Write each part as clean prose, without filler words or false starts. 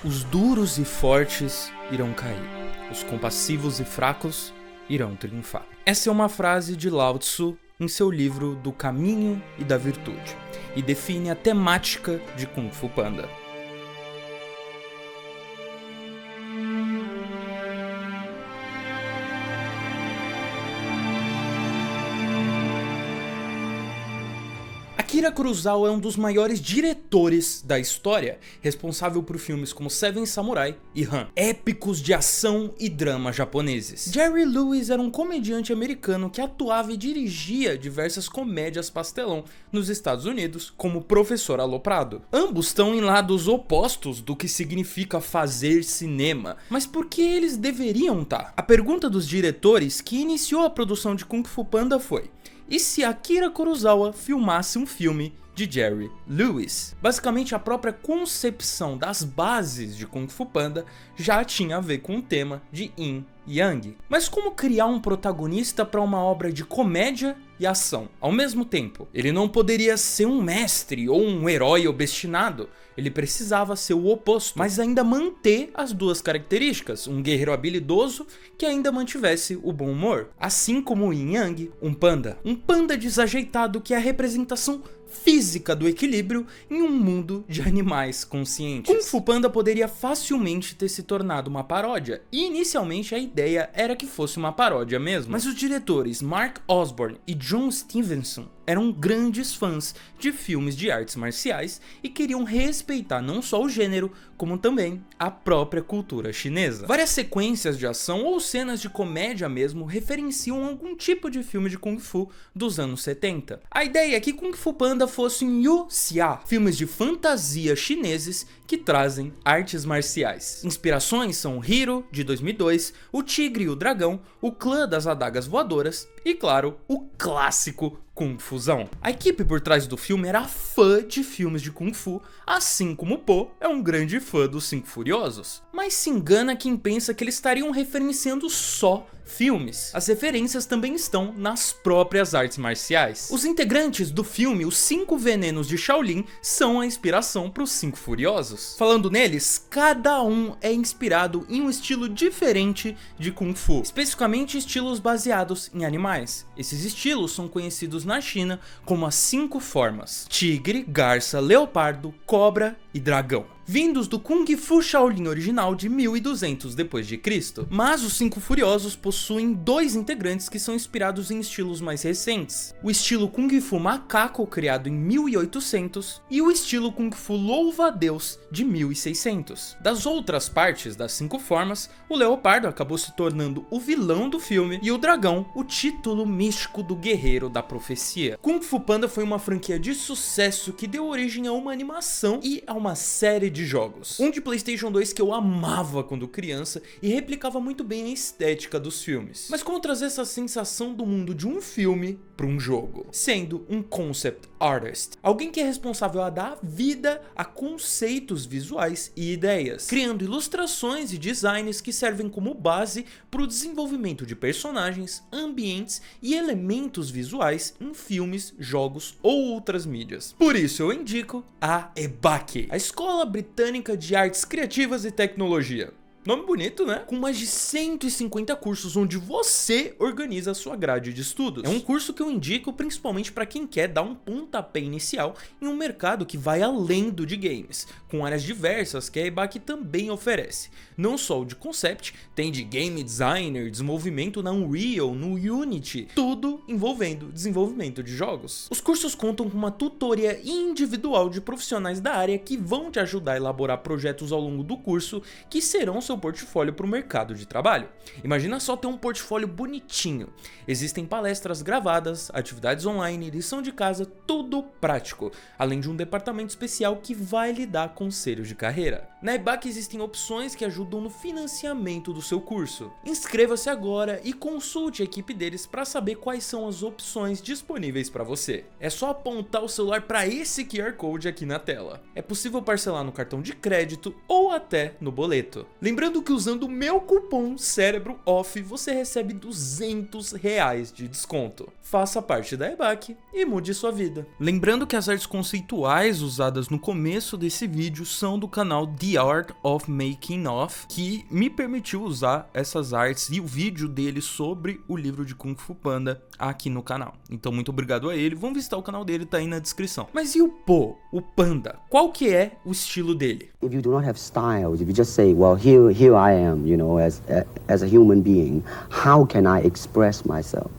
Os duros e fortes irão cair, os compassivos e fracos irão triunfar. Essa é uma frase de Lao Tzu em seu livro Do Caminho e da Virtude, e define a temática de Kung Fu Panda. Akira Kurosawa é um dos maiores diretores da história, responsável por filmes como Seven Samurai e Han, épicos de ação e drama japoneses. Jerry Lewis era um comediante americano que atuava e dirigia diversas comédias pastelão nos Estados Unidos como Professor Aloprado. Ambos estão em lados opostos do que significa fazer cinema, mas por que eles deveriam estar? A pergunta dos diretores que iniciou a produção de Kung Fu Panda foi: e se Akira Kurosawa filmasse um filme de Jerry Lewis? Basicamente, a própria concepção das bases de Kung Fu Panda já tinha a ver com o tema de Yin e Yang. Mas como criar um protagonista para uma obra de comédia e ação ao mesmo tempo? Ele não poderia ser um mestre ou um herói obstinado. Ele precisava ser o oposto, mas ainda manter as duas características, um guerreiro habilidoso que ainda mantivesse o bom humor. Assim como o Yin Yang, um panda desajeitado que é a representação física do equilíbrio em um mundo de animais conscientes. Kung Fu Panda poderia facilmente ter se tornado uma paródia, e inicialmente a ideia era que fosse uma paródia mesmo, mas os diretores Mark Osborne e John Stevenson eram grandes fãs de filmes de artes marciais e queriam respeitar não só o gênero, como também a própria cultura chinesa. Várias sequências de ação ou cenas de comédia mesmo referenciam algum tipo de filme de Kung Fu dos anos 70. A ideia é que Kung Fu Panda fossem wuxia, filmes de fantasia chineses que trazem artes marciais. Inspirações são Hero, de 2002, O Tigre e o Dragão, O Clã das Adagas Voadoras e, claro, o clássico Kung Fusão. A equipe por trás do filme era fã de filmes de Kung Fu, assim como Po é um grande fã dos Cinco Furiosos. Mas se engana quem pensa que eles estariam referenciando só filmes. As referências também estão nas próprias artes marciais. Os integrantes do filme Os Cinco Venenos de Shaolin são a inspiração para os Cinco Furiosos. Falando neles, cada um é inspirado em um estilo diferente de Kung Fu, especificamente estilos baseados em animais. Esses estilos são conhecidos na China como as 5 formas: tigre, garça, leopardo, cobra e dragão, vindos do Kung Fu Shaolin original de 1200 d.C. Mas os Cinco Furiosos possuem 2 integrantes que são inspirados em estilos mais recentes: o estilo Kung Fu Macaco, criado em 1800, e o estilo Kung Fu Louva-a-Deus, de 1600. Das outras partes das 5 formas, o leopardo acabou se tornando o vilão do filme e o dragão, o título místico do guerreiro da profecia. Kung Fu Panda foi uma franquia de sucesso que deu origem a uma animação e a uma série de jogos. Um de PlayStation 2 que eu amava quando criança e replicava muito bem a estética dos filmes. Mas como trazer essa sensação do mundo de um filme para um jogo? Sendo um concept artist, alguém que é responsável a dar vida a conceitos visuais e ideias, criando ilustrações e designs que servem como base para o desenvolvimento de personagens, ambientes e elementos visuais em filmes, jogos ou outras mídias. Por isso eu indico a EBAC, a Escola Britânica de Artes Criativas e Tecnologia. Nome bonito, né? Com mais de 150 cursos onde você organiza a sua grade de estudos. É um curso que eu indico principalmente para quem quer dar um pontapé inicial em um mercado que vai além do de games, com áreas diversas que a EBAC também oferece. Não só o de concept, tem de game designer, desenvolvimento na Unreal, no Unity, tudo envolvendo desenvolvimento de jogos. Os cursos contam com uma tutoria individual de profissionais da área que vão te ajudar a elaborar projetos ao longo do curso que serão seu portfólio para o mercado de trabalho. Imagina só ter um portfólio bonitinho. Existem palestras gravadas, atividades online, lição de casa, tudo prático, além de um departamento especial que vai lhe dar conselhos de carreira. Na EBAC existem opções que ajudam no financiamento do seu curso. Inscreva-se agora e consulte a equipe deles para saber quais são as opções disponíveis para você. É só apontar o celular para esse QR Code aqui na tela. É possível parcelar no cartão de crédito ou até no boleto. Lembrando Lembrando que usando o meu cupom CérebroOff você recebe R$200 de desconto. Faça parte da EBAC e mude sua vida. Lembrando que as artes conceituais usadas no começo desse vídeo são do canal The Art of Making Off, que me permitiu usar essas artes e o vídeo dele sobre o livro de Kung Fu Panda aqui no canal. Então muito obrigado a ele, vão visitar o canal dele, tá aí na descrição. Mas e o Po, o panda? Qual que é o estilo dele? If you do not have style, if you just say, well, here I am, you know, as a human being, how can I express myself?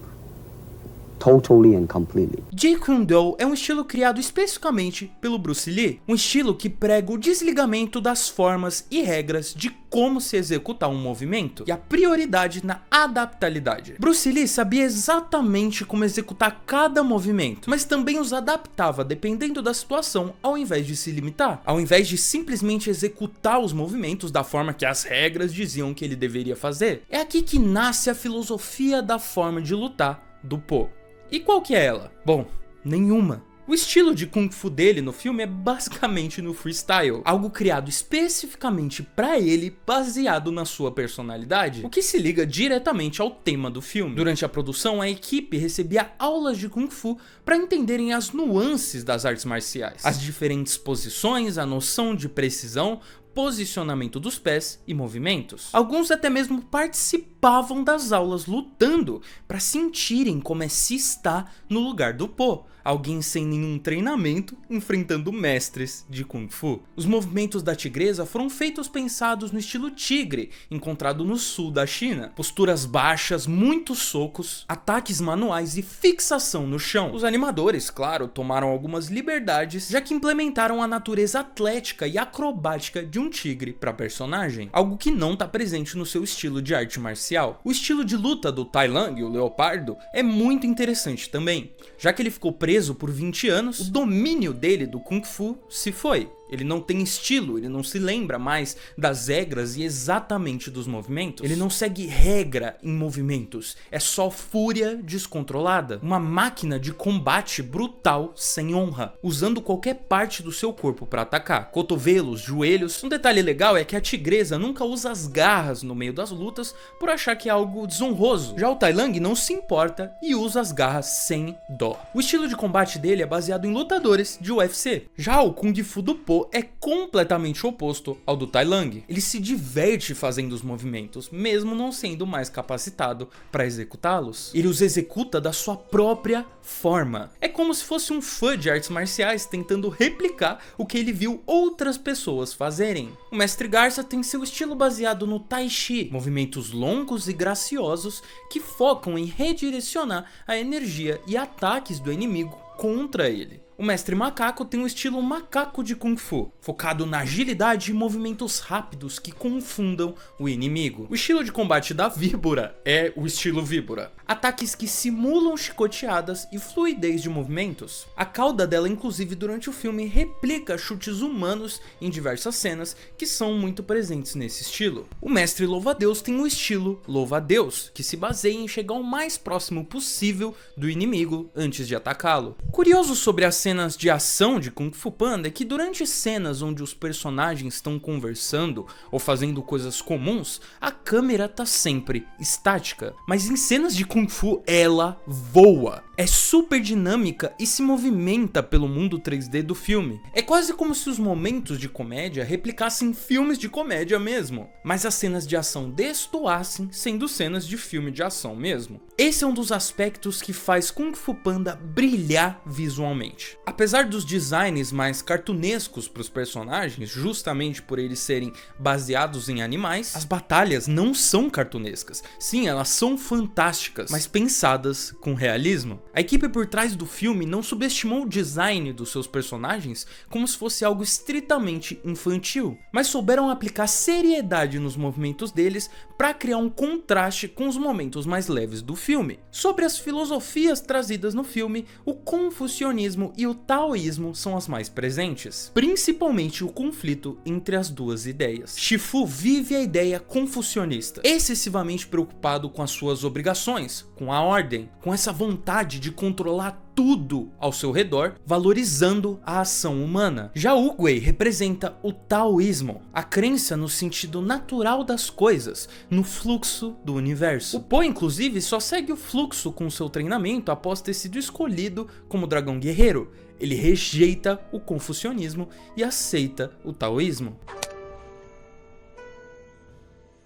Totally and completely. Jeet Kune Do é um estilo criado especificamente pelo Bruce Lee, um estilo que prega o desligamento das formas e regras de como se executar um movimento e a prioridade na adaptabilidade. Bruce Lee sabia exatamente como executar cada movimento, mas também os adaptava dependendo da situação, ao invés de se limitar, ao invés de simplesmente executar os movimentos da forma que as regras diziam que ele deveria fazer. É aqui que nasce a filosofia da forma de lutar do Po. E qual que é ela? Bom, nenhuma. O estilo de Kung Fu dele no filme é basicamente no freestyle, algo criado especificamente para ele, baseado na sua personalidade, o que se liga diretamente ao tema do filme. Durante a produção, a equipe recebia aulas de Kung Fu para entenderem as nuances das artes marciais, as diferentes posições, a noção de precisão, posicionamento dos pés e movimentos. Alguns até mesmo participavam das aulas lutando para sentirem como é se estar no lugar do Po, alguém sem nenhum treinamento enfrentando mestres de Kung Fu. Os movimentos da tigresa foram feitos pensados no estilo tigre, encontrado no sul da China. Posturas baixas, muitos socos, ataques manuais e fixação no chão. Os animadores, claro, tomaram algumas liberdades, já que implementaram a natureza atlética e acrobática de um tigre para personagem, algo que não está presente no seu estilo de arte marcial. O estilo de luta do Tai Lung, o leopardo, é muito interessante também, já que ele ficou preso por 20 anos, o domínio dele do Kung Fu se foi. Ele não tem estilo, ele não se lembra mais das regras e exatamente dos movimentos. Ele não segue regra em movimentos, é só fúria descontrolada. Uma máquina de combate brutal sem honra, usando qualquer parte do seu corpo para atacar. Cotovelos, joelhos. Um detalhe legal é que a tigresa nunca usa as garras no meio das lutas por achar que é algo desonroso. Já o Tai Lung não se importa e usa as garras sem dó. O estilo de combate dele é baseado em lutadores de UFC. Já o Kung Fu do Po é completamente oposto ao do Tai Lung. Ele se diverte fazendo os movimentos, mesmo não sendo mais capacitado para executá-los. Ele os executa da sua própria forma. É como se fosse um fã de artes marciais tentando replicar o que ele viu outras pessoas fazerem. O Mestre Garça tem seu estilo baseado no Tai Chi, movimentos longos e graciosos que focam em redirecionar a energia e ataques do inimigo contra ele. O Mestre Macaco tem um estilo macaco de Kung Fu, focado na agilidade e movimentos rápidos que confundam o inimigo. O estilo de combate da Víbora é o estilo Víbora. Ataques que simulam chicoteadas e fluidez de movimentos. A cauda dela, inclusive, durante o filme, replica chutes humanos em diversas cenas que são muito presentes nesse estilo. O Mestre Louva-a-Deus tem o estilo Louva-a-Deus, que se baseia em chegar o mais próximo possível do inimigo antes de atacá-lo. Curioso sobre as cenas de ação de Kung Fu Panda é que durante cenas onde os personagens estão conversando ou fazendo coisas comuns, a câmera tá sempre estática. Mas em cenas de Kung Fu, ela voa. É super dinâmica e se movimenta pelo mundo 3D do filme. É quase como se os momentos de comédia replicassem filmes de comédia mesmo, mas as cenas de ação destoassem sendo cenas de filme de ação mesmo. Esse é um dos aspectos que faz Kung Fu Panda brilhar visualmente. Apesar dos designs mais cartunescos para os personagens, justamente por eles serem baseados em animais, as batalhas não são cartunescas. Sim, elas são fantásticas, mas pensadas com realismo. A equipe por trás do filme não subestimou o design dos seus personagens como se fosse algo estritamente infantil, mas souberam aplicar seriedade nos movimentos deles para criar um contraste com os momentos mais leves do filme. Sobre as filosofias trazidas no filme, o confucionismo e o taoísmo são as mais presentes, principalmente o conflito entre as duas ideias. Shifu vive a ideia confucionista, excessivamente preocupado com as suas obrigações, com a ordem, com essa vontade de de controlar tudo ao seu redor, valorizando a ação humana. Já Oogway representa o taoísmo, a crença no sentido natural das coisas, no fluxo do universo. O Po, inclusive, só segue o fluxo com seu treinamento após ter sido escolhido como dragão guerreiro. Ele rejeita o confucionismo e aceita o taoísmo.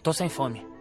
Tô sem fome.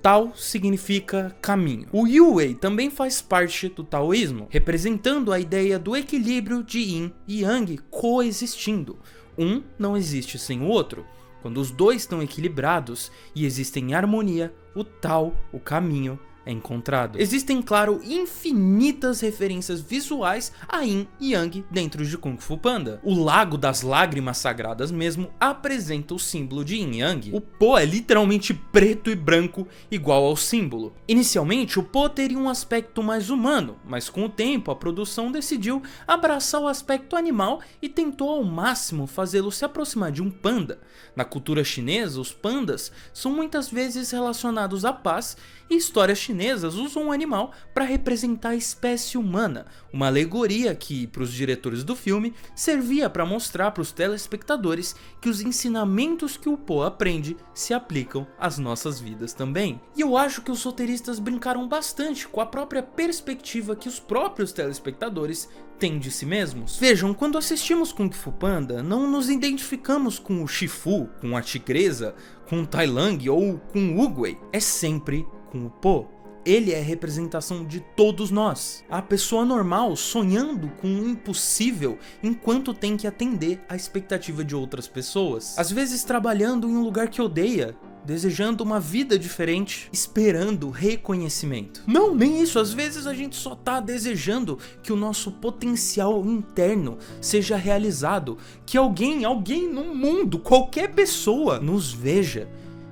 Tao significa caminho. O Yue também faz parte do taoísmo, representando a ideia do equilíbrio de Yin e Yang coexistindo. Um não existe sem o outro. Quando os dois estão equilibrados e existem em harmonia, o Tao, o caminho, é encontrado. Existem, claro, infinitas referências visuais a Yin e Yang dentro de Kung Fu Panda. O Lago das Lágrimas Sagradas mesmo apresenta o símbolo de Yin e Yang. O Po é literalmente preto e branco, igual ao símbolo. Inicialmente, o Po teria um aspecto mais humano, mas com o tempo a produção decidiu abraçar o aspecto animal e tentou ao máximo fazê-lo se aproximar de um panda. Na cultura chinesa, os pandas são muitas vezes relacionados à paz e histórias chinesas usam o animal para representar a espécie humana, uma alegoria que, para os diretores do filme, servia para mostrar para os telespectadores que os ensinamentos que o Po aprende se aplicam às nossas vidas também. E eu acho que os roteiristas brincaram bastante com a própria perspectiva que os próprios telespectadores têm de si mesmos. Vejam, quando assistimos Kung Fu Panda, não nos identificamos com o Shifu, com a tigresa, com o Tai Lang ou com o Oogway. É sempre com o Po. Ele é a representação de todos nós. A pessoa normal sonhando com o impossível enquanto tem que atender à expectativa de outras pessoas. Às vezes trabalhando em um lugar que odeia, desejando uma vida diferente, esperando reconhecimento. Não, nem isso. Às vezes a gente só tá desejando que o nosso potencial interno seja realizado, que alguém no mundo, qualquer pessoa, nos veja,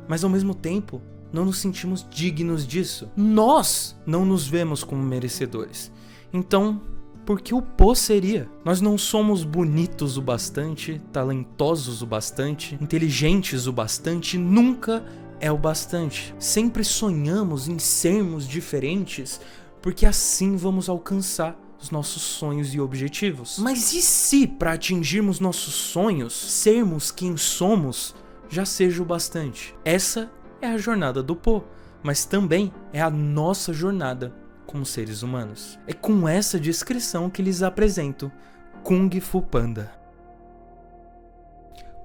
mas ao mesmo tempo não nos sentimos dignos disso. Nós não nos vemos como merecedores. Então, por que o Po seria? Nós não somos bonitos o bastante, talentosos o bastante, inteligentes o bastante, nunca é o bastante. Sempre sonhamos em sermos diferentes, porque assim vamos alcançar os nossos sonhos e objetivos. Mas e se, para atingirmos nossos sonhos, sermos quem somos, já seja o bastante? Essa é a jornada do Po, mas também é a nossa jornada como seres humanos. É com essa descrição que lhes apresento Kung Fu Panda.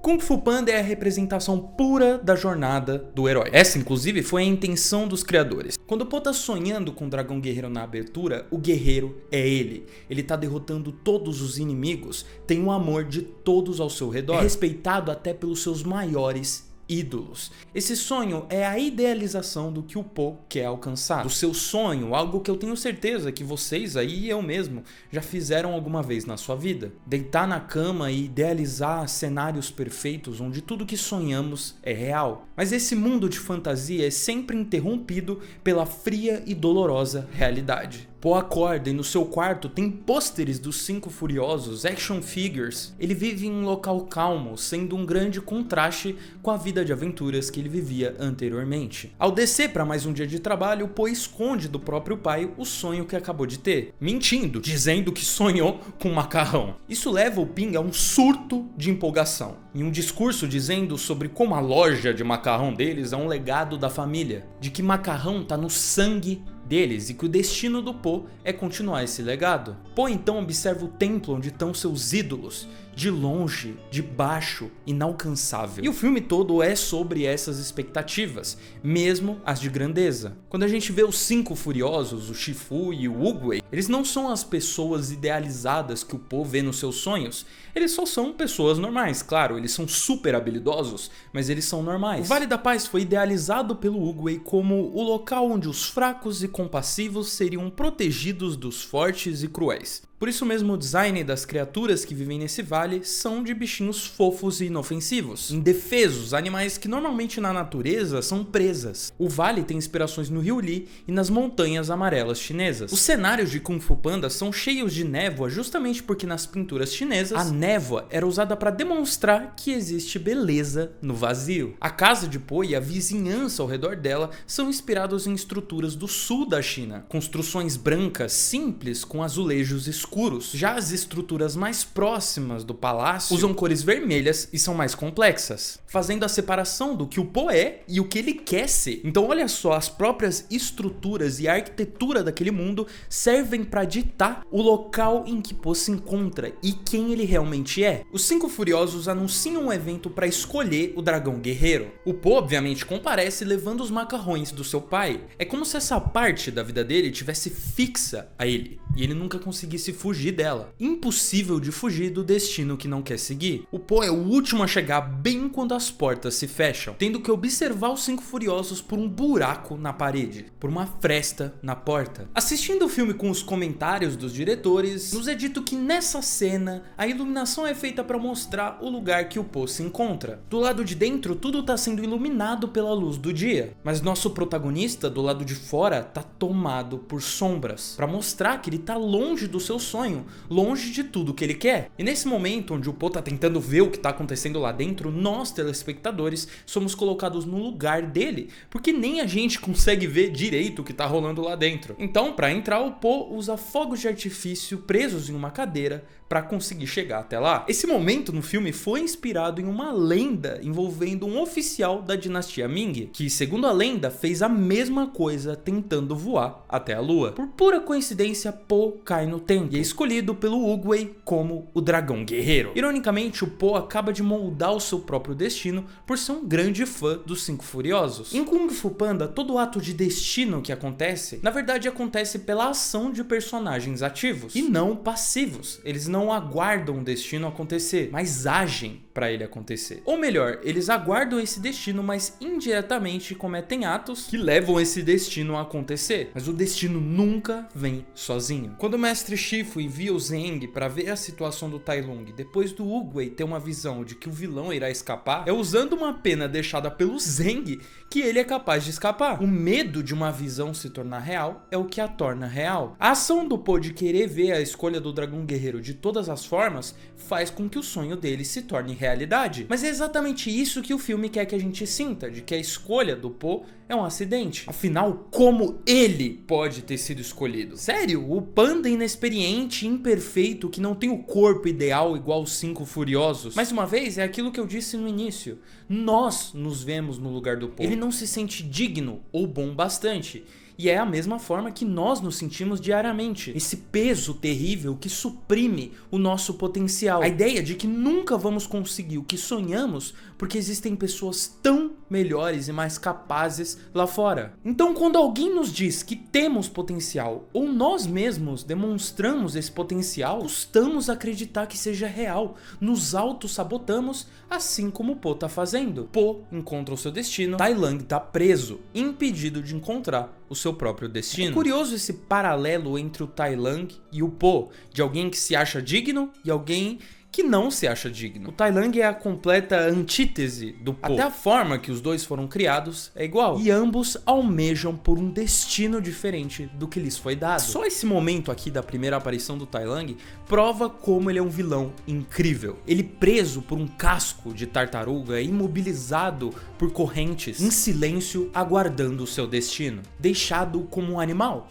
Kung Fu Panda é a representação pura da jornada do herói. Essa, inclusive, foi a intenção dos criadores. Quando o Po tá sonhando com o dragão guerreiro na abertura, o guerreiro é ele. Ele tá derrotando todos os inimigos, tem o amor de todos ao seu redor, é respeitado até pelos seus maiores ídolos. Esse sonho é a idealização do que o Po quer alcançar. Do seu sonho, algo que eu tenho certeza que vocês aí e eu mesmo já fizeram alguma vez na sua vida. Deitar na cama e idealizar cenários perfeitos onde tudo que sonhamos é real. Mas esse mundo de fantasia é sempre interrompido pela fria e dolorosa realidade. Po acorda e no seu quarto tem pôsteres dos 5 Furiosos, action figures. Ele vive em um local calmo, sendo um grande contraste com a vida de aventuras que ele vivia anteriormente. Ao descer para mais um dia de trabalho, Po esconde do próprio pai o sonho que acabou de ter, mentindo, dizendo que sonhou com macarrão. Isso leva o Ping a um surto de empolgação, em um discurso dizendo sobre como a loja de macarrão deles é um legado da família, de que macarrão tá no sangue deles e que o destino do Po é continuar esse legado. Po então observa o templo onde estão seus ídolos, de longe, de baixo, inalcançável. E o filme todo é sobre essas expectativas, mesmo as de grandeza. Quando a gente vê os 5 Furiosos, o Shifu e o Oogway, eles não são as pessoas idealizadas que o Po vê nos seus sonhos, eles só são pessoas normais. Claro, eles são super habilidosos, mas eles são normais. O Vale da Paz foi idealizado pelo Oogway como o local onde os fracos e compassivos seriam protegidos dos fortes e cruéis. Por isso mesmo o design das criaturas que vivem nesse vale são de bichinhos fofos e inofensivos, indefesos, animais que normalmente na natureza são presas. O vale tem inspirações no Rio Li e nas montanhas amarelas chinesas. Os cenários de Kung Fu Panda são cheios de névoa justamente porque nas pinturas chinesas a névoa era usada para demonstrar que existe beleza no vazio. A casa de Po e a vizinhança ao redor dela são inspirados em estruturas do sul da China, construções brancas simples com azulejos escuros. Já as estruturas mais próximas do palácio usam cores vermelhas e são mais complexas, fazendo a separação do que o Po é e o que ele quer ser. Então olha só, as próprias estruturas e a arquitetura daquele mundo servem para ditar o local em que Po se encontra e quem ele realmente é. Os Cinco Furiosos anunciam um evento para escolher o dragão guerreiro. O Po obviamente comparece levando os macarrões do seu pai. É como se essa parte da vida dele tivesse fixa a ele e ele nunca conseguisse fugir dela. Impossível de fugir do destino que não quer seguir. O Po é o último a chegar bem quando as portas se fecham, tendo que observar os Cinco Furiosos por um buraco na parede, por uma fresta na porta. Assistindo o filme com os comentários dos diretores, nos é dito que nessa cena a iluminação é feita para mostrar o lugar que o Po se encontra. Do lado de dentro tudo está sendo iluminado pela luz do dia, mas nosso protagonista do lado de fora está tomado por sombras, para mostrar que ele está longe do seu sonho, longe de tudo que ele quer. E nesse momento onde o Po tá tentando ver o que tá acontecendo lá dentro, nós telespectadores somos colocados no lugar dele, porque nem a gente consegue ver direito o que tá rolando lá dentro. Então, para entrar, o Po usa fogos de artifício presos em uma cadeira para conseguir chegar até lá. Esse momento no filme foi inspirado em uma lenda envolvendo um oficial da dinastia Ming, que, segundo a lenda, fez a mesma coisa tentando voar até a lua. Por pura coincidência, Po cai no templo e é escolhido pelo Oogway como o dragão guerreiro. Ironicamente, o Po acaba de moldar o seu próprio destino por ser um grande fã dos Cinco Furiosos. Em Kung Fu Panda, todo ato de destino que acontece, na verdade acontece pela ação de personagens ativos e não passivos. Eles não aguardam o destino acontecer, mas agem para ele acontecer. Ou melhor, eles aguardam esse destino, mas indiretamente cometem atos que levam esse destino a acontecer. Mas o destino nunca vem sozinho. Quando o mestre Shifu envia o Zeng para ver a situação do Tai Lung, depois do Oogway ter uma visão de que o vilão irá escapar, é usando uma pena deixada pelo Zeng que ele é capaz de escapar. O medo de uma visão se tornar real é o que a torna real. A ação do Po de querer ver a escolha do dragão guerreiro de todas as formas faz com que o sonho dele se torne realidade. Mas é exatamente isso que o filme quer que a gente sinta, de que a escolha do Po é um acidente. Afinal, como ele pode ter sido escolhido? Sério, o panda inexperiente, imperfeito, que não tem o corpo ideal igual os Cinco Furiosos. Mais uma vez, é aquilo que eu disse no início. Nós nos vemos no lugar do Po. Ele não se sente digno ou bom bastante. E é a mesma forma que nós nos sentimos diariamente. Esse peso terrível que suprime o nosso potencial. A ideia de que nunca vamos conseguir o que sonhamos porque existem pessoas tão melhores e mais capazes lá fora. Então, quando alguém nos diz que temos potencial ou nós mesmos demonstramos esse potencial, custamos acreditar que seja real. Nos auto-sabotamos, assim como o Po tá fazendo. Po encontra o seu destino, Tai Lung tá preso, impedido de encontrar o seu próprio destino. É curioso esse paralelo entre o Tai Lung e o Po, de alguém que se acha digno e alguém que não se acha digno. O Tai Lung é a completa antítese do Po. Até a forma que os dois foram criados é igual. E ambos almejam por um destino diferente do que lhes foi dado. Só esse momento aqui da primeira aparição do Tai Lung prova como ele é um vilão incrível. Ele preso por um casco de tartaruga, imobilizado por correntes, em silêncio, aguardando o seu destino. Deixado como um animal.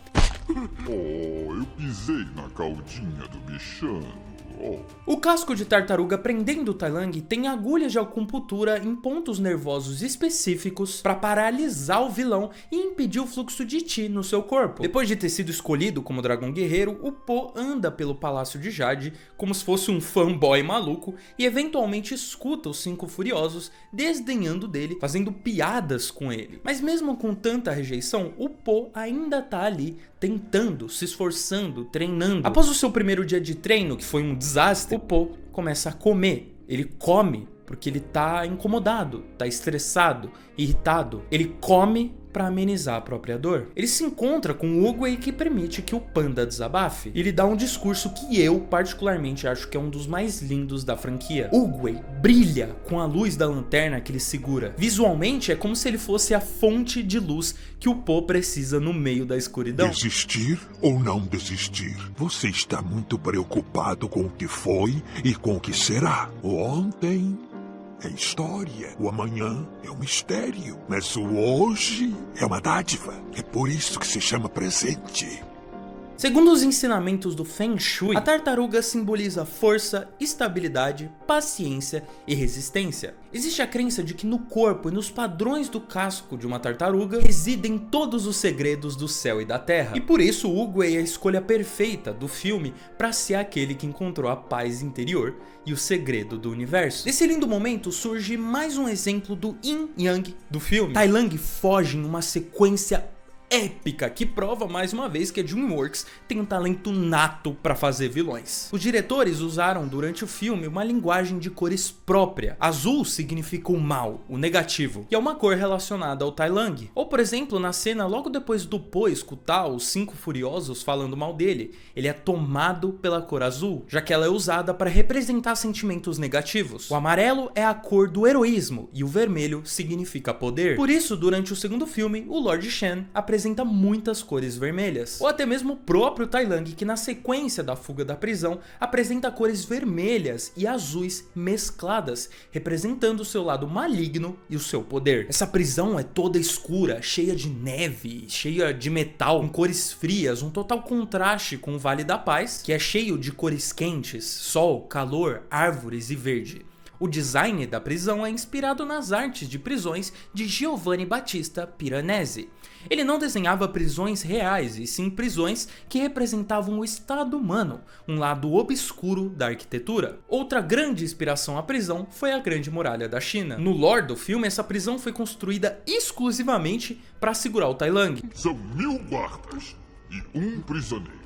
Oh, eu pisei na caldinha do bichano. O casco de tartaruga prendendo o Tai Lung tem agulhas de acupuntura em pontos nervosos específicos para paralisar o vilão e impedir o fluxo de Qi no seu corpo. Depois de ter sido escolhido como dragão guerreiro, o Po anda pelo Palácio de Jade como se fosse um fanboy maluco e eventualmente escuta os Cinco Furiosos desdenhando dele, fazendo piadas com ele. Mas mesmo com tanta rejeição, o Po ainda tá ali tentando, se esforçando, treinando. Após o seu primeiro dia de treino, que foi um desastre, o Po começa a comer. Ele come porque ele tá incomodado, tá estressado, irritado. Ele come para amenizar a própria dor. Ele se encontra com o Oogway, que permite que o panda desabafe. Ele dá um discurso que eu particularmente acho que é um dos mais lindos da franquia. Oogway brilha com a luz da lanterna que ele segura. Visualmente é como se ele fosse a fonte de luz que o Po precisa no meio da escuridão. Desistir ou não desistir? Você está muito preocupado com o que foi e com o que será. O ontem é história, o amanhã é um mistério, mas o hoje é uma dádiva. É por isso que se chama presente. Segundo os ensinamentos do Feng Shui, a tartaruga simboliza força, estabilidade, paciência e resistência. Existe a crença de que no corpo e nos padrões do casco de uma tartaruga residem todos os segredos do céu e da terra. E por isso o Oogway é a escolha perfeita do filme para ser aquele que encontrou a paz interior e o segredo do universo. Nesse lindo momento surge mais um exemplo do Yin Yang do filme. Tai Lang foge em uma sequência épica que prova mais uma vez que a DreamWorks tem um talento nato para fazer vilões. Os diretores usaram durante o filme uma linguagem de cores própria. Azul significa o mal, o negativo, e é uma cor relacionada ao Tai Lang. Ou por exemplo, na cena logo depois do Po escutar os 5 furiosos falando mal dele, ele é tomado pela cor azul, já que ela é usada para representar sentimentos negativos. O amarelo é a cor do heroísmo e o vermelho significa poder. Por isso, durante o segundo filme, o Lord Shen apresenta muitas cores vermelhas. Ou até mesmo o próprio Tai Lang, que na sequência da fuga da prisão apresenta cores vermelhas e azuis mescladas, representando o seu lado maligno e o seu poder. Essa prisão é toda escura, cheia de neve, cheia de metal, com cores frias, um total contraste com o Vale da Paz, que é cheio de cores quentes, sol, calor, árvores e verde. O design da prisão é inspirado nas artes de prisões de Giovanni Battista Piranesi. Ele não desenhava prisões reais, e sim prisões que representavam o estado humano, um lado obscuro da arquitetura. Outra grande inspiração à prisão foi a Grande Muralha da China. No lore do filme, essa prisão foi construída exclusivamente para segurar o Tai Lang. São 1000 guardas e um prisioneiro.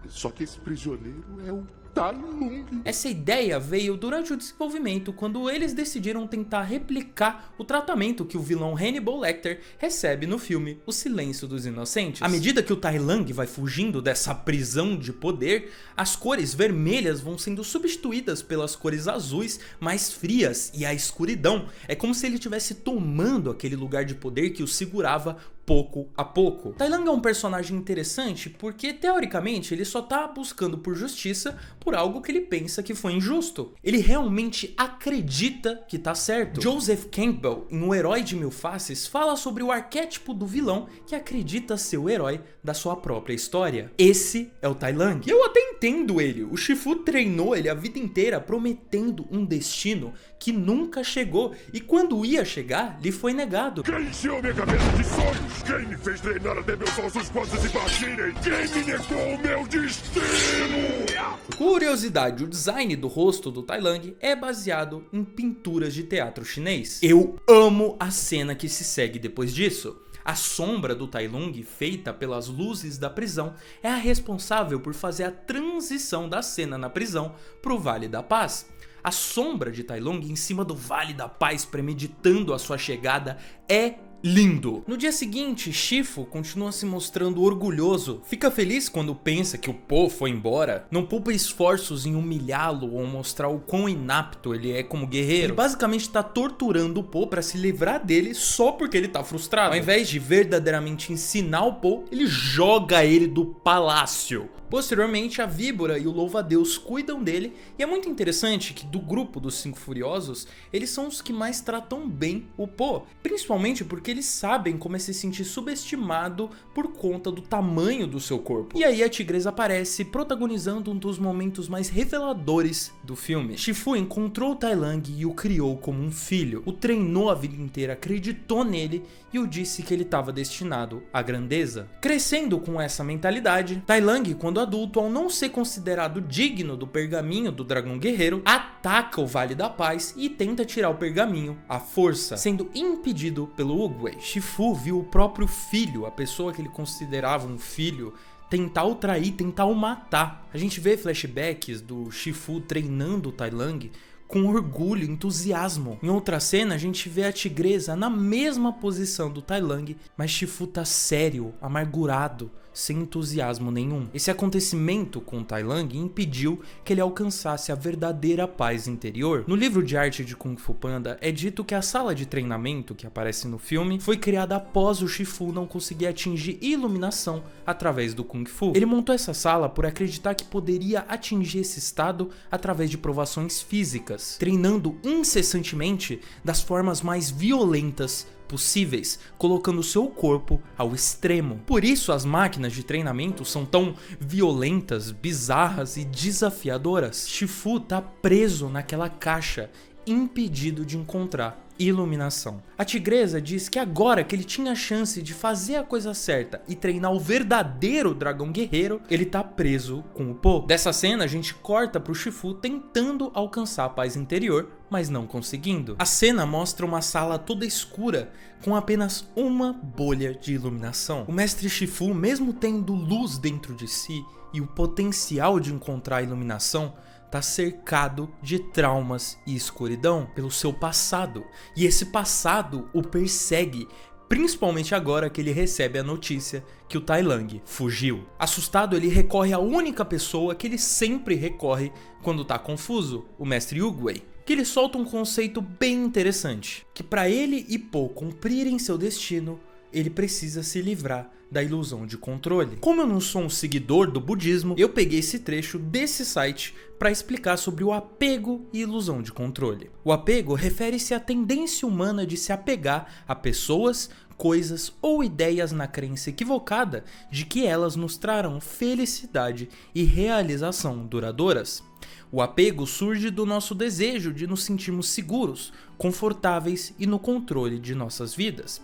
Só que esse prisioneiro é o Tai Lung. Essa ideia veio durante o desenvolvimento, quando eles decidiram tentar replicar o tratamento que o vilão Hannibal Lecter recebe no filme O Silêncio dos Inocentes. À medida que o Tai Lang vai fugindo dessa prisão de poder, as cores vermelhas vão sendo substituídas pelas cores azuis mais frias, e a escuridão é como se ele estivesse tomando aquele lugar de poder que o segurava pouco a pouco. Tai Lang é um personagem interessante porque, teoricamente, ele só tá buscando por justiça por algo que ele pensa que foi injusto. Ele realmente acredita que tá certo. Joseph Campbell, em O Herói de Mil Faces, fala sobre o arquétipo do vilão que acredita ser o herói da sua própria história. Esse é o Tai Lang. E eu até entendo ele. O Shifu treinou ele a vida inteira prometendo um destino que nunca chegou, e quando ia chegar, lhe foi negado. Quem encheu minha cabeça de sonhos? Quem me fez treinar até meus ossos quase se partirem? Quem me negou o meu destino? Curiosidade, o design do rosto do Tai Lang é baseado em pinturas de teatro chinês. Eu amo a cena que se segue depois disso. A sombra do Tai Lung, feita pelas luzes da prisão, é a responsável por fazer a transição da cena na prisão para o Vale da Paz. A sombra de Tai Lung em cima do Vale da Paz, premeditando a sua chegada, é lindo. No dia seguinte, Shifu continua se mostrando orgulhoso. Fica feliz quando pensa que o Po foi embora. Não poupa esforços em humilhá-lo ou mostrar o quão inapto ele é como guerreiro. Ele basicamente tá torturando o Po para se livrar dele só porque ele tá frustrado. Ao invés de verdadeiramente ensinar o Po, ele joga ele do palácio. Posteriormente, a Víbora e o Louva-a-Deus cuidam dele, e é muito interessante que do grupo dos 5 Furiosos, eles são os que mais tratam bem o Po, principalmente porque eles sabem como é se sentir subestimado por conta do tamanho do seu corpo. E aí a Tigresa aparece protagonizando um dos momentos mais reveladores do filme. Shifu encontrou o Tai Lang e o criou como um filho, o treinou a vida inteira, acreditou nele e o disse que ele estava destinado à grandeza. Crescendo com essa mentalidade, Tai Lang, quando adulto, ao não ser considerado digno do pergaminho do Dragão Guerreiro, ataca o Vale da Paz e tenta tirar o pergaminho à força, sendo impedido pelo Oogway. Shifu viu o próprio filho, a pessoa que ele considerava um filho, tentar o trair, tentar o matar. A gente vê flashbacks do Shifu treinando o Tai Lang com orgulho e entusiasmo. Em outra cena, a gente vê a tigresa na mesma posição do Tai Lung, mas Shifu tá sério, amargurado, sem entusiasmo nenhum. Esse acontecimento com o Tai Lung impediu que ele alcançasse a verdadeira paz interior. No livro de arte de Kung Fu Panda, é dito que a sala de treinamento que aparece no filme foi criada após o Shifu não conseguir atingir iluminação através do Kung Fu. Ele montou essa sala por acreditar que poderia atingir esse estado através de provações físicas, treinando incessantemente das formas mais violentas possíveis, colocando seu corpo ao extremo. Por isso as máquinas de treinamento são tão violentas, bizarras e desafiadoras. Shifu tá preso naquela caixa, impedido de encontrar iluminação. A tigresa diz que agora que ele tinha a chance de fazer a coisa certa e treinar o verdadeiro dragão guerreiro, ele tá preso com o Po. Dessa cena a gente corta pro Shifu tentando alcançar a paz interior, mas não conseguindo. A cena mostra uma sala toda escura com apenas uma bolha de iluminação. O mestre Shifu, mesmo tendo luz dentro de si e o potencial de encontrar iluminação, está cercado de traumas e escuridão pelo seu passado. E esse passado o persegue, principalmente agora que ele recebe a notícia que o Tai Lung fugiu. Assustado, ele recorre à única pessoa que ele sempre recorre quando está confuso, o mestre Oogway, que ele solta um conceito bem interessante, que para ele e Po cumprirem seu destino, ele precisa se livrar da ilusão de controle. Como eu não sou um seguidor do budismo, eu peguei esse trecho desse site para explicar sobre o apego e ilusão de controle. O apego refere-se à tendência humana de se apegar a pessoas, coisas ou ideias na crença equivocada de que elas nos trarão felicidade e realização duradouras. O apego surge do nosso desejo de nos sentirmos seguros, confortáveis e no controle de nossas vidas.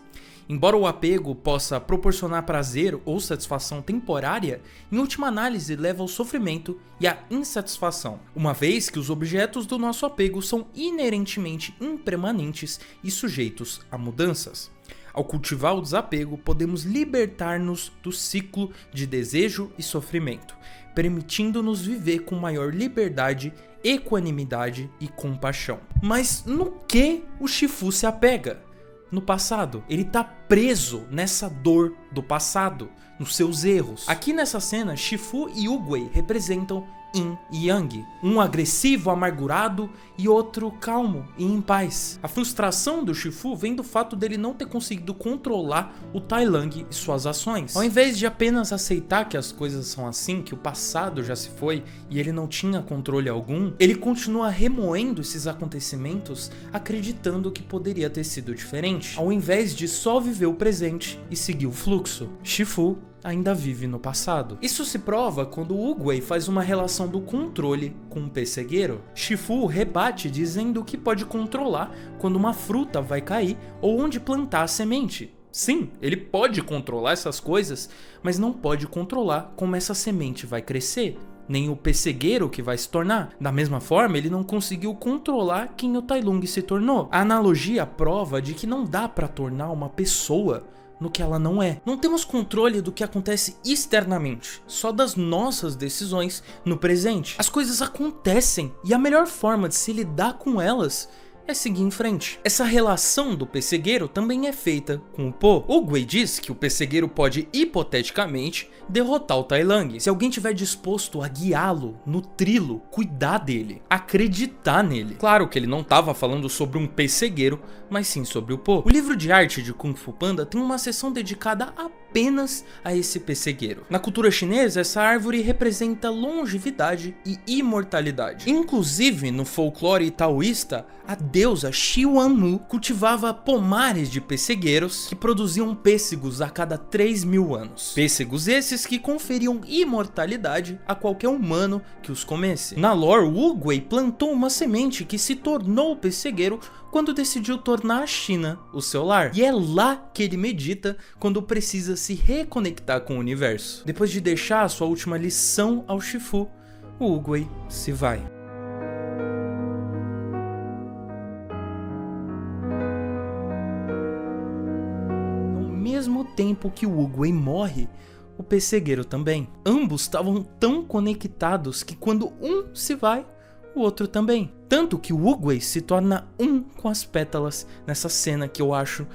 Embora o apego possa proporcionar prazer ou satisfação temporária, em última análise leva ao sofrimento e à insatisfação, uma vez que os objetos do nosso apego são inerentemente impermanentes e sujeitos a mudanças. Ao cultivar o desapego, podemos libertar-nos do ciclo de desejo e sofrimento, permitindo-nos viver com maior liberdade, equanimidade e compaixão. Mas no que o Shifu se apega? No passado. Ele tá preso nessa dor do passado, nos seus erros. Aqui nessa cena, Shifu e Oogway representam Yin e Yang, um agressivo, amargurado e outro calmo e em paz. A frustração do Shifu vem do fato dele não ter conseguido controlar o Tai Lung e suas ações. Ao invés de apenas aceitar que as coisas são assim, que o passado já se foi e ele não tinha controle algum, ele continua remoendo esses acontecimentos, acreditando que poderia ter sido diferente, ao invés de só viver o presente e seguir o fluxo. Shifu ainda vive no passado. Isso se prova quando Oogway faz uma relação do controle com o pessegueiro. Shifu rebate dizendo que pode controlar quando uma fruta vai cair ou onde plantar a semente. Sim, ele pode controlar essas coisas, mas não pode controlar como essa semente vai crescer, nem o pessegueiro que vai se tornar. Da mesma forma, ele não conseguiu controlar quem o Tai Lung se tornou. A analogia prova de que não dá para tornar uma pessoa no que ela não é. Não temos controle do que acontece externamente, só das nossas decisões no presente. As coisas acontecem e a melhor forma de se lidar com elas é seguir em frente. Essa relação do pessegueiro também é feita com o Po. Oogway diz que o pessegueiro pode, hipoteticamente, derrotar o Tai Lung se alguém estiver disposto a guiá-lo, nutri-lo, cuidar dele, acreditar nele. Claro que ele não estava falando sobre um pessegueiro, mas sim sobre o Po. O livro de arte de Kung Fu Panda tem uma seção dedicada apenas a esse pessegueiro. Na cultura chinesa, essa árvore representa longevidade e imortalidade. Inclusive, no folclore taoísta, a deusa Xiwanmu cultivava pomares de pessegueiros que produziam pêssegos a cada 3.000 anos. Pêssegos esses que conferiam imortalidade a qualquer humano que os comesse. Na lore, Oogway plantou uma semente que se tornou o pessegueiro quando decidiu tornar a China o seu lar. E é lá que ele medita quando precisa se reconectar com o universo. Depois de deixar a sua última lição ao Shifu, o Oogway se vai. Ao mesmo tempo que o Oogway morre, o pessegueiro também. Ambos estavam tão conectados que quando um se vai, o outro também. Tanto que o Oogway se torna um com as pétalas nessa cena que eu acho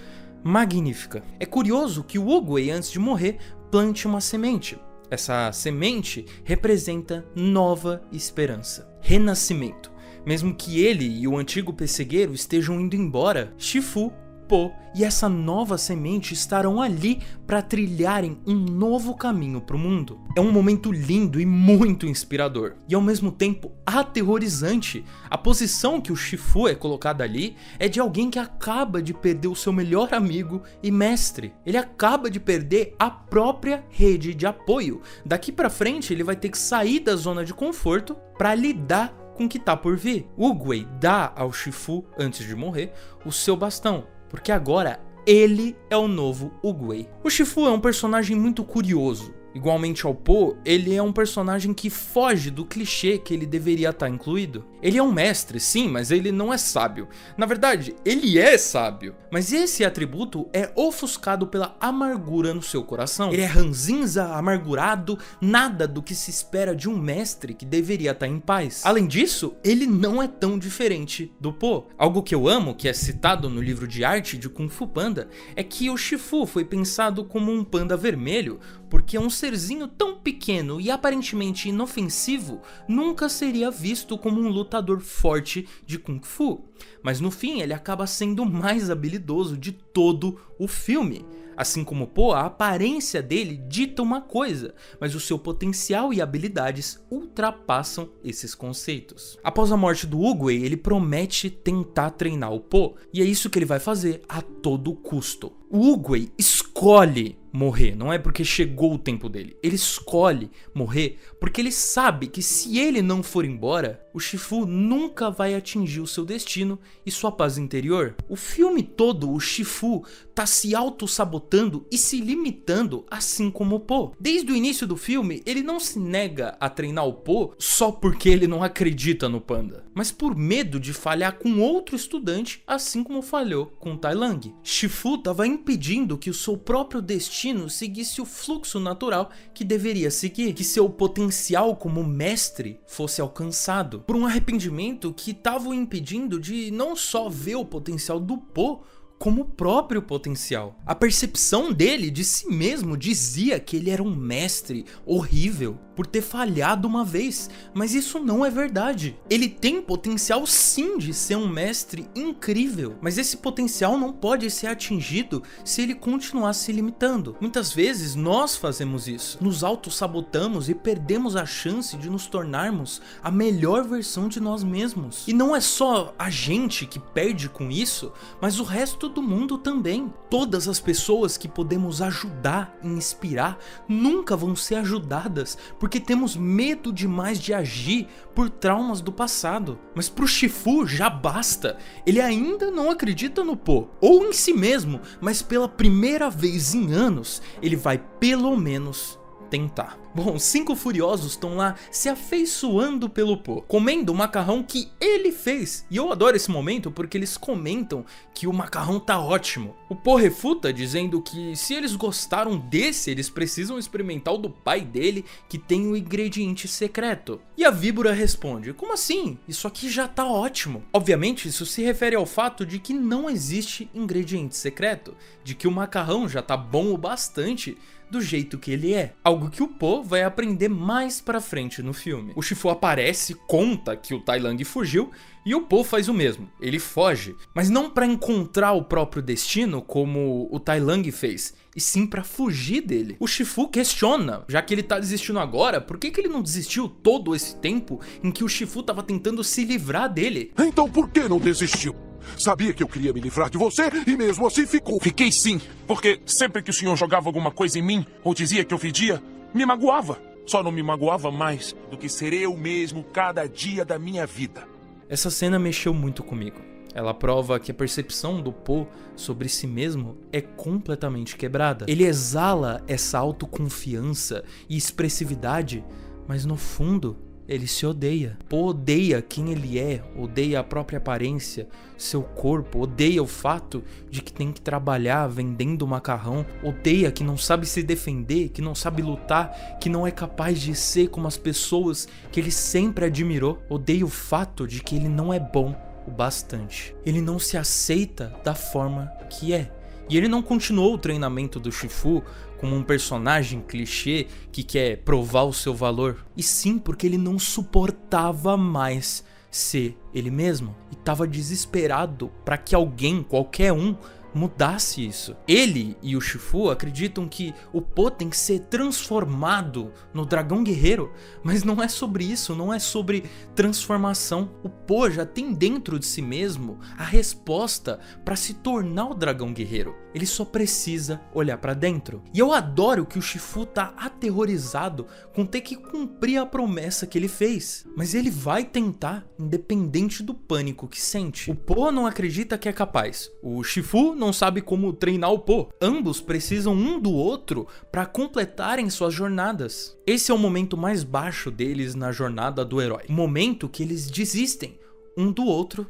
magnífica. É curioso que o Oogway, antes de morrer, plante uma semente. Essa semente representa nova esperança, renascimento. Mesmo que ele e o antigo pessegueiro estejam indo embora, Shifu, Po e essa nova semente estarão ali para trilharem um novo caminho para o mundo. É um momento lindo e muito inspirador, e ao mesmo tempo aterrorizante. A posição que o Shifu é colocado ali é de alguém que acaba de perder o seu melhor amigo e mestre. Ele acaba de perder a própria rede de apoio. Daqui para frente ele vai ter que sair da zona de conforto para lidar com o que tá por vir. Oogway dá ao Shifu, antes de morrer, o seu bastão, porque agora ele é o novo Oogway. O Shifu é um personagem muito curioso. Igualmente ao Po, ele é um personagem que foge do clichê que ele deveria estar incluído. Ele é um mestre, sim, mas ele não é sábio. Na verdade, ele é sábio, mas esse atributo é ofuscado pela amargura no seu coração. Ele é ranzinza, amargurado, nada do que se espera de um mestre que deveria estar em paz. Além disso, ele não é tão diferente do Po. Algo que eu amo, que é citado no livro de arte de Kung Fu Panda, é que o Shifu foi pensado como um panda vermelho, porque um serzinho tão pequeno e aparentemente inofensivo nunca seria visto como um lutador forte de Kung Fu. Mas no fim ele acaba sendo o mais habilidoso de todo o filme. Assim como Po, a aparência dele dita uma coisa, mas o seu potencial e habilidades ultrapassam esses conceitos. Após a morte do Oogway, ele promete tentar treinar o Po, e é isso que ele vai fazer a todo custo. O Oogway escolhe morrer, não é porque chegou o tempo dele. Ele escolhe morrer porque ele sabe que se ele não for embora, o Shifu nunca vai atingir o seu destino e sua paz interior. O filme todo, o Shifu tá se auto-sabotando e se limitando, assim como o Po. Desde o início do filme, ele não se nega a treinar o Po só porque ele não acredita no panda, mas por medo de falhar com outro estudante, assim como falhou com o Tai Lang. Shifu tava impedindo que o seu próprio destino seguisse o fluxo natural que deveria seguir, que seu potencial como mestre fosse alcançado, por um arrependimento que estava o impedindo de não só ver o potencial do Po, como o próprio potencial. A percepção dele de si mesmo dizia que ele era um mestre horrível por ter falhado uma vez, mas isso não é verdade. Ele tem potencial sim de ser um mestre incrível, mas esse potencial não pode ser atingido se ele continuar se limitando. Muitas vezes nós fazemos isso, nos auto-sabotamos e perdemos a chance de nos tornarmos a melhor versão de nós mesmos. E não é só a gente que perde com isso, mas o resto do mundo também. Todas as pessoas que podemos ajudar e inspirar nunca vão ser ajudadas porque temos medo demais de agir por traumas do passado. Mas pro Shifu já basta. Ele ainda não acredita no Po ou em si mesmo, mas pela primeira vez em anos ele vai pelo menos tentar. Bom, os 5 furiosos estão lá se afeiçoando pelo Po, comendo o macarrão que ele fez. E eu adoro esse momento porque eles comentam que o macarrão tá ótimo. O Po refuta dizendo que se eles gostaram desse, eles precisam experimentar o do pai dele, que tem o ingrediente secreto. E a víbora responde: como assim? Isso aqui já tá ótimo. Obviamente isso se refere ao fato de que não existe ingrediente secreto, de que o macarrão já tá bom o bastante do jeito que ele é, algo que o Po vai aprender mais pra frente no filme. O Shifu aparece, conta que o Tai Lang fugiu e o Po faz o mesmo, ele foge, mas não pra encontrar o próprio destino como o Tai Lang fez, e sim pra fugir dele. O Shifu questiona, já que ele tá desistindo agora, por que ele não desistiu todo esse tempo em que o Shifu tava tentando se livrar dele? Então por que não desistiu? Sabia que eu queria me livrar de você e mesmo assim ficou. Fiquei sim, porque sempre que o senhor jogava alguma coisa em mim, ou dizia que eu fedia, me magoava. Só não me magoava mais do que ser eu mesmo cada dia da minha vida. Essa cena mexeu muito comigo. Ela prova que a percepção do Po sobre si mesmo é completamente quebrada. Ele exala essa autoconfiança e expressividade, mas no fundo ele se odeia. Po odeia quem ele é, odeia a própria aparência, seu corpo, odeia o fato de que tem que trabalhar vendendo macarrão, odeia que não sabe se defender, que não sabe lutar, que não é capaz de ser como as pessoas que ele sempre admirou, odeia o fato de que ele não é bom o bastante. Ele não se aceita da forma que é. E ele não continuou o treinamento do Shifu como um personagem clichê que quer provar o seu valor, e sim porque ele não suportava mais ser ele mesmo e estava desesperado para que alguém, qualquer um, mudasse isso. Ele e o Shifu acreditam que o Po tem que ser transformado no dragão guerreiro, mas não é sobre isso, não é sobre transformação. O Po já tem dentro de si mesmo a resposta para se tornar o dragão guerreiro. Ele só precisa olhar para dentro. E eu adoro que o Shifu tá aterrorizado com ter que cumprir a promessa que ele fez, mas ele vai tentar, independente do pânico que sente. O Po não acredita que é capaz. O Shifu não sabe como treinar o Po. Ambos precisam um do outro para completarem suas jornadas. Esse é o momento mais baixo deles na jornada do herói. O momento que eles desistem um do outro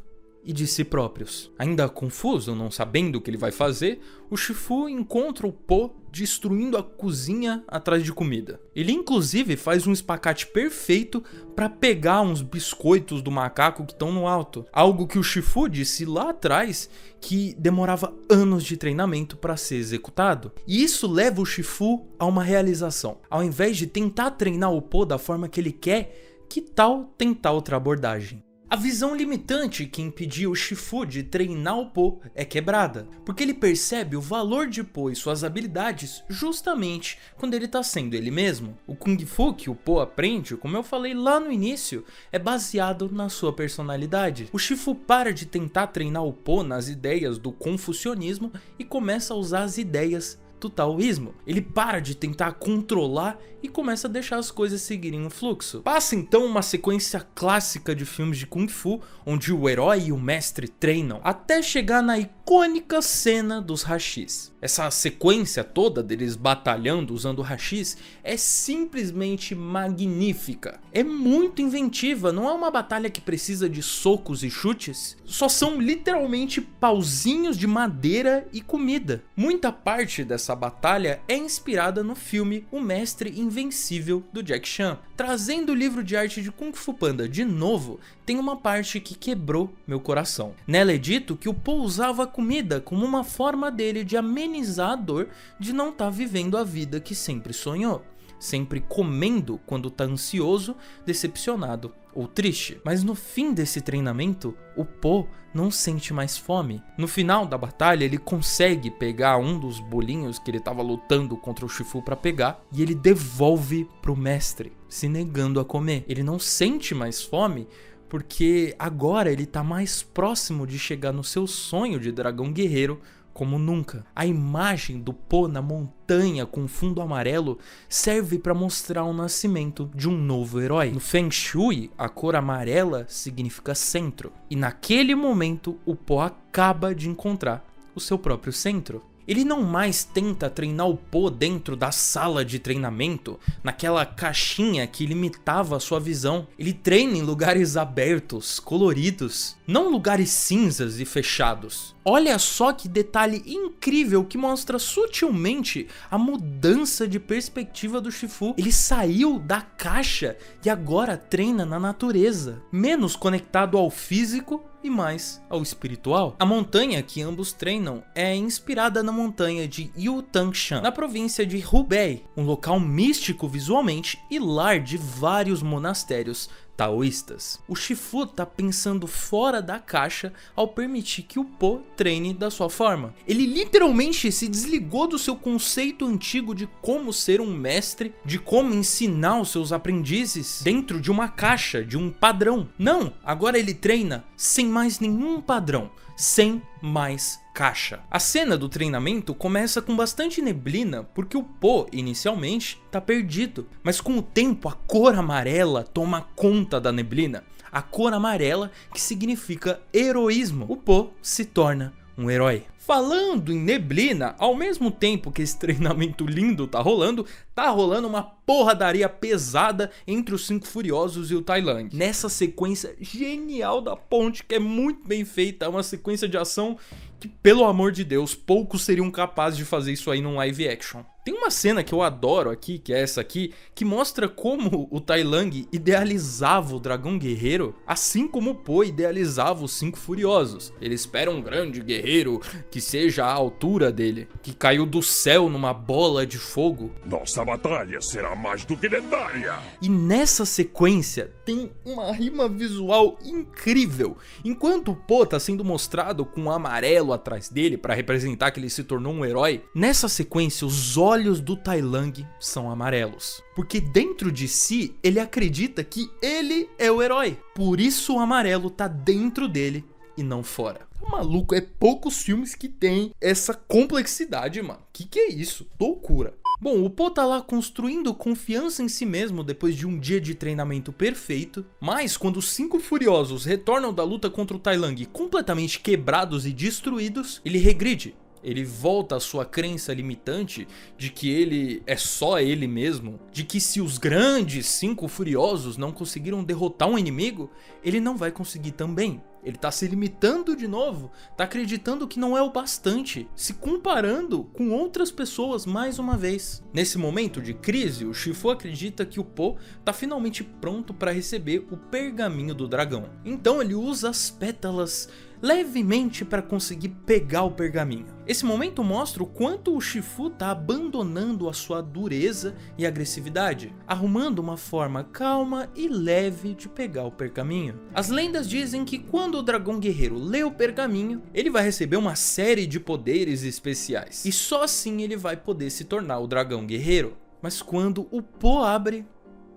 e de si próprios. Ainda confuso, não sabendo o que ele vai fazer, o Shifu encontra o Po destruindo a cozinha atrás de comida. Ele inclusive faz um espacate perfeito para pegar uns biscoitos do macaco que estão no alto. Algo que o Shifu disse lá atrás que demorava anos de treinamento para ser executado. E isso leva o Shifu a uma realização. Ao invés de tentar treinar o Po da forma que ele quer, que tal tentar outra abordagem? A visão limitante que impedia o Shifu de treinar o Po é quebrada, porque ele percebe o valor de Po e suas habilidades justamente quando ele está sendo ele mesmo. O Kung Fu que o Po aprende, como eu falei lá no início, é baseado na sua personalidade. O Shifu para de tentar treinar o Po nas ideias do confucionismo e começa a usar as ideias do taoísmo. Ele para de tentar controlar e começa a deixar as coisas seguirem o fluxo. Passa então uma sequência clássica de filmes de Kung Fu, onde o herói e o mestre treinam, até chegar na icônica cena dos hashis. Essa sequência toda deles batalhando usando hashis é simplesmente magnífica. É muito inventiva, não é uma batalha que precisa de socos e chutes, só são literalmente pauzinhos de madeira e comida. Muita parte dessa batalha é inspirada no filme O Mestre Invencível do Jack Chan. Trazendo o livro de arte de Kung Fu Panda de novo, tem uma parte que quebrou meu coração. Nela é dito que o Po usava a comida como uma forma dele de amenizar a dor de não estar vivendo a vida que sempre sonhou. Sempre comendo quando tá ansioso, decepcionado ou triste. Mas no fim desse treinamento, o Po não sente mais fome. No final da batalha, ele consegue pegar um dos bolinhos que ele estava lutando contra o Shifu para pegar e ele devolve pro mestre, se negando a comer. Ele não sente mais fome porque agora ele tá mais próximo de chegar no seu sonho de dragão guerreiro como nunca. A imagem do Po na montanha com fundo amarelo serve para mostrar o nascimento de um novo herói. No Feng Shui, a cor amarela significa centro. E naquele momento, o Po acaba de encontrar o seu próprio centro. Ele não mais tenta treinar o Po dentro da sala de treinamento, naquela caixinha que limitava a sua visão. Ele treina em lugares abertos, coloridos, não lugares cinzas e fechados. Olha só que detalhe incrível que mostra sutilmente a mudança de perspectiva do Shifu. Ele saiu da caixa e agora treina na natureza, menos conectado ao físico e mais ao espiritual. A montanha que ambos treinam é inspirada na montanha de Yutangshan, na província de Hubei, um local místico visualmente e lar de vários monastérios taoístas. O Shifu tá pensando fora da caixa ao permitir que o Po treine da sua forma. Ele literalmente se desligou do seu conceito antigo de como ser um mestre, de como ensinar os seus aprendizes dentro de uma caixa, de um padrão. Não, agora ele treina sem mais nenhum padrão, sem mais caixa. A cena do treinamento começa com bastante neblina porque o Po inicialmente tá perdido, mas com o tempo a cor amarela toma conta da neblina. A cor amarela que significa heroísmo. O Po se torna um herói. Falando em neblina, ao mesmo tempo que esse treinamento lindo tá rolando uma porradaria pesada entre os 5 Furiosos e o Tai Lung. Nessa sequência genial da ponte, que é muito bem feita, é uma sequência de ação que, pelo amor de Deus, poucos seriam capazes de fazer isso aí num live action. Tem uma cena que eu adoro aqui, que é essa aqui, que mostra como o Tai Lung idealizava o dragão guerreiro, assim como o Po idealizava os 5 Furiosos. Ele espera um grande guerreiro que seja à altura dele, que caiu do céu numa bola de fogo. Nossa batalha será mais do que lendária. E nessa sequência tem uma rima visual incrível. Enquanto o Po tá sendo mostrado com um amarelo atrás dele para representar que ele se tornou um herói, nessa sequência os olhos do Tai Lung são amarelos, porque dentro de si ele acredita que ele é o herói. Por isso o amarelo tá dentro dele e não fora. Maluco, é poucos filmes que tem essa complexidade, mano. Que é isso? Loucura. Bom, o Po tá lá construindo confiança em si mesmo depois de um dia de treinamento perfeito, mas quando os 5 Furiosos retornam da luta contra o Tai Lung completamente quebrados e destruídos, ele regride. Ele volta à sua crença limitante de que ele é só ele mesmo, de que se os grandes 5 Furiosos não conseguiram derrotar um inimigo, ele não vai conseguir também. Ele tá se limitando de novo, tá acreditando que não é o bastante, se comparando com outras pessoas mais uma vez. Nesse momento de crise, o Shifu acredita que o Po tá finalmente pronto para receber o pergaminho do dragão. Então ele usa as pétalas levemente para conseguir pegar o pergaminho. Esse momento mostra o quanto o Shifu tá abandonando a sua dureza e agressividade, arrumando uma forma calma e leve de pegar o pergaminho. As lendas dizem que quando o dragão guerreiro lê o pergaminho, ele vai receber uma série de poderes especiais, e só assim ele vai poder se tornar o dragão guerreiro. Mas quando o Po abre,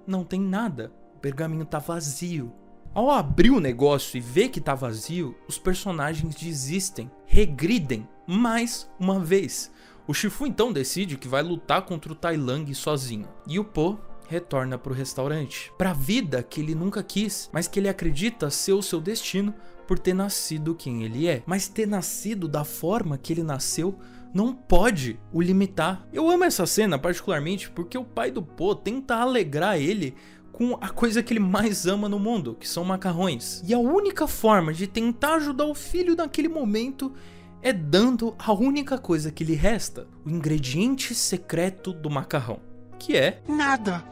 não tem nada, o pergaminho tá vazio. Ao abrir o negócio e ver que tá vazio, os personagens desistem, regridem mais uma vez. O Shifu então decide que vai lutar contra o Tai Lung sozinho, e o Po retorna pro restaurante, pra vida que ele nunca quis, mas que ele acredita ser o seu destino por ter nascido quem ele é. Mas ter nascido da forma que ele nasceu não pode o limitar. Eu amo essa cena particularmente porque o pai do Po tenta alegrar ele com a coisa que ele mais ama no mundo, que são macarrões. E a única forma de tentar ajudar o filho naquele momento é dando a única coisa que lhe resta, o ingrediente secreto do macarrão, que é Nada.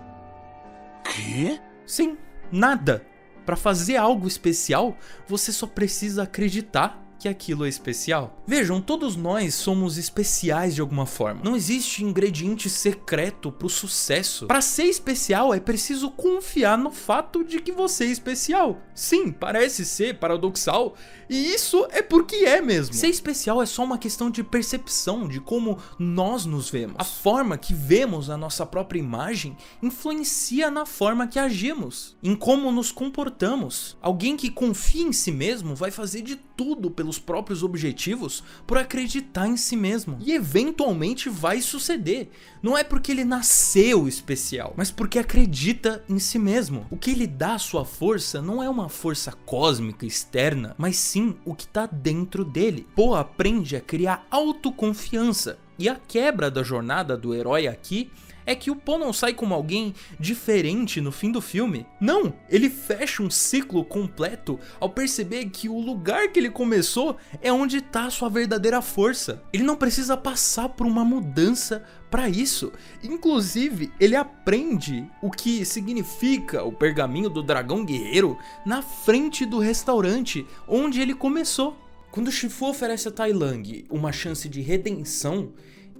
Quê? sim, nada. Para fazer algo especial, você só precisa acreditar que aquilo é especial. Vejam, todos nós somos especiais de alguma forma. Não existe ingrediente secreto pro sucesso. Para ser especial é preciso confiar no fato de que você é especial. Sim, parece ser paradoxal, e isso é porque é mesmo. Ser especial é só uma questão de percepção de como nós nos vemos. A forma que vemos a nossa própria imagem influencia na forma que agimos, em como nos comportamos. Alguém que confia em si mesmo vai fazer de tudo pelos próprios objetivos por acreditar em si mesmo. E eventualmente vai suceder. Não é porque ele nasceu especial, mas porque acredita em si mesmo. O que lhe dá a sua força não é uma força cósmica externa, mas sim o que está dentro dele. Po aprende a criar autoconfiança. E a quebra da jornada do herói aqui é que o Po não sai como alguém diferente no fim do filme. Não, ele fecha um ciclo completo ao perceber que o lugar que ele começou é onde está a sua verdadeira força. Ele não precisa passar por uma mudança para isso. Inclusive, ele aprende o que significa o pergaminho do dragão guerreiro na frente do restaurante onde ele começou. Quando Shifu oferece a Tai Lung uma chance de redenção,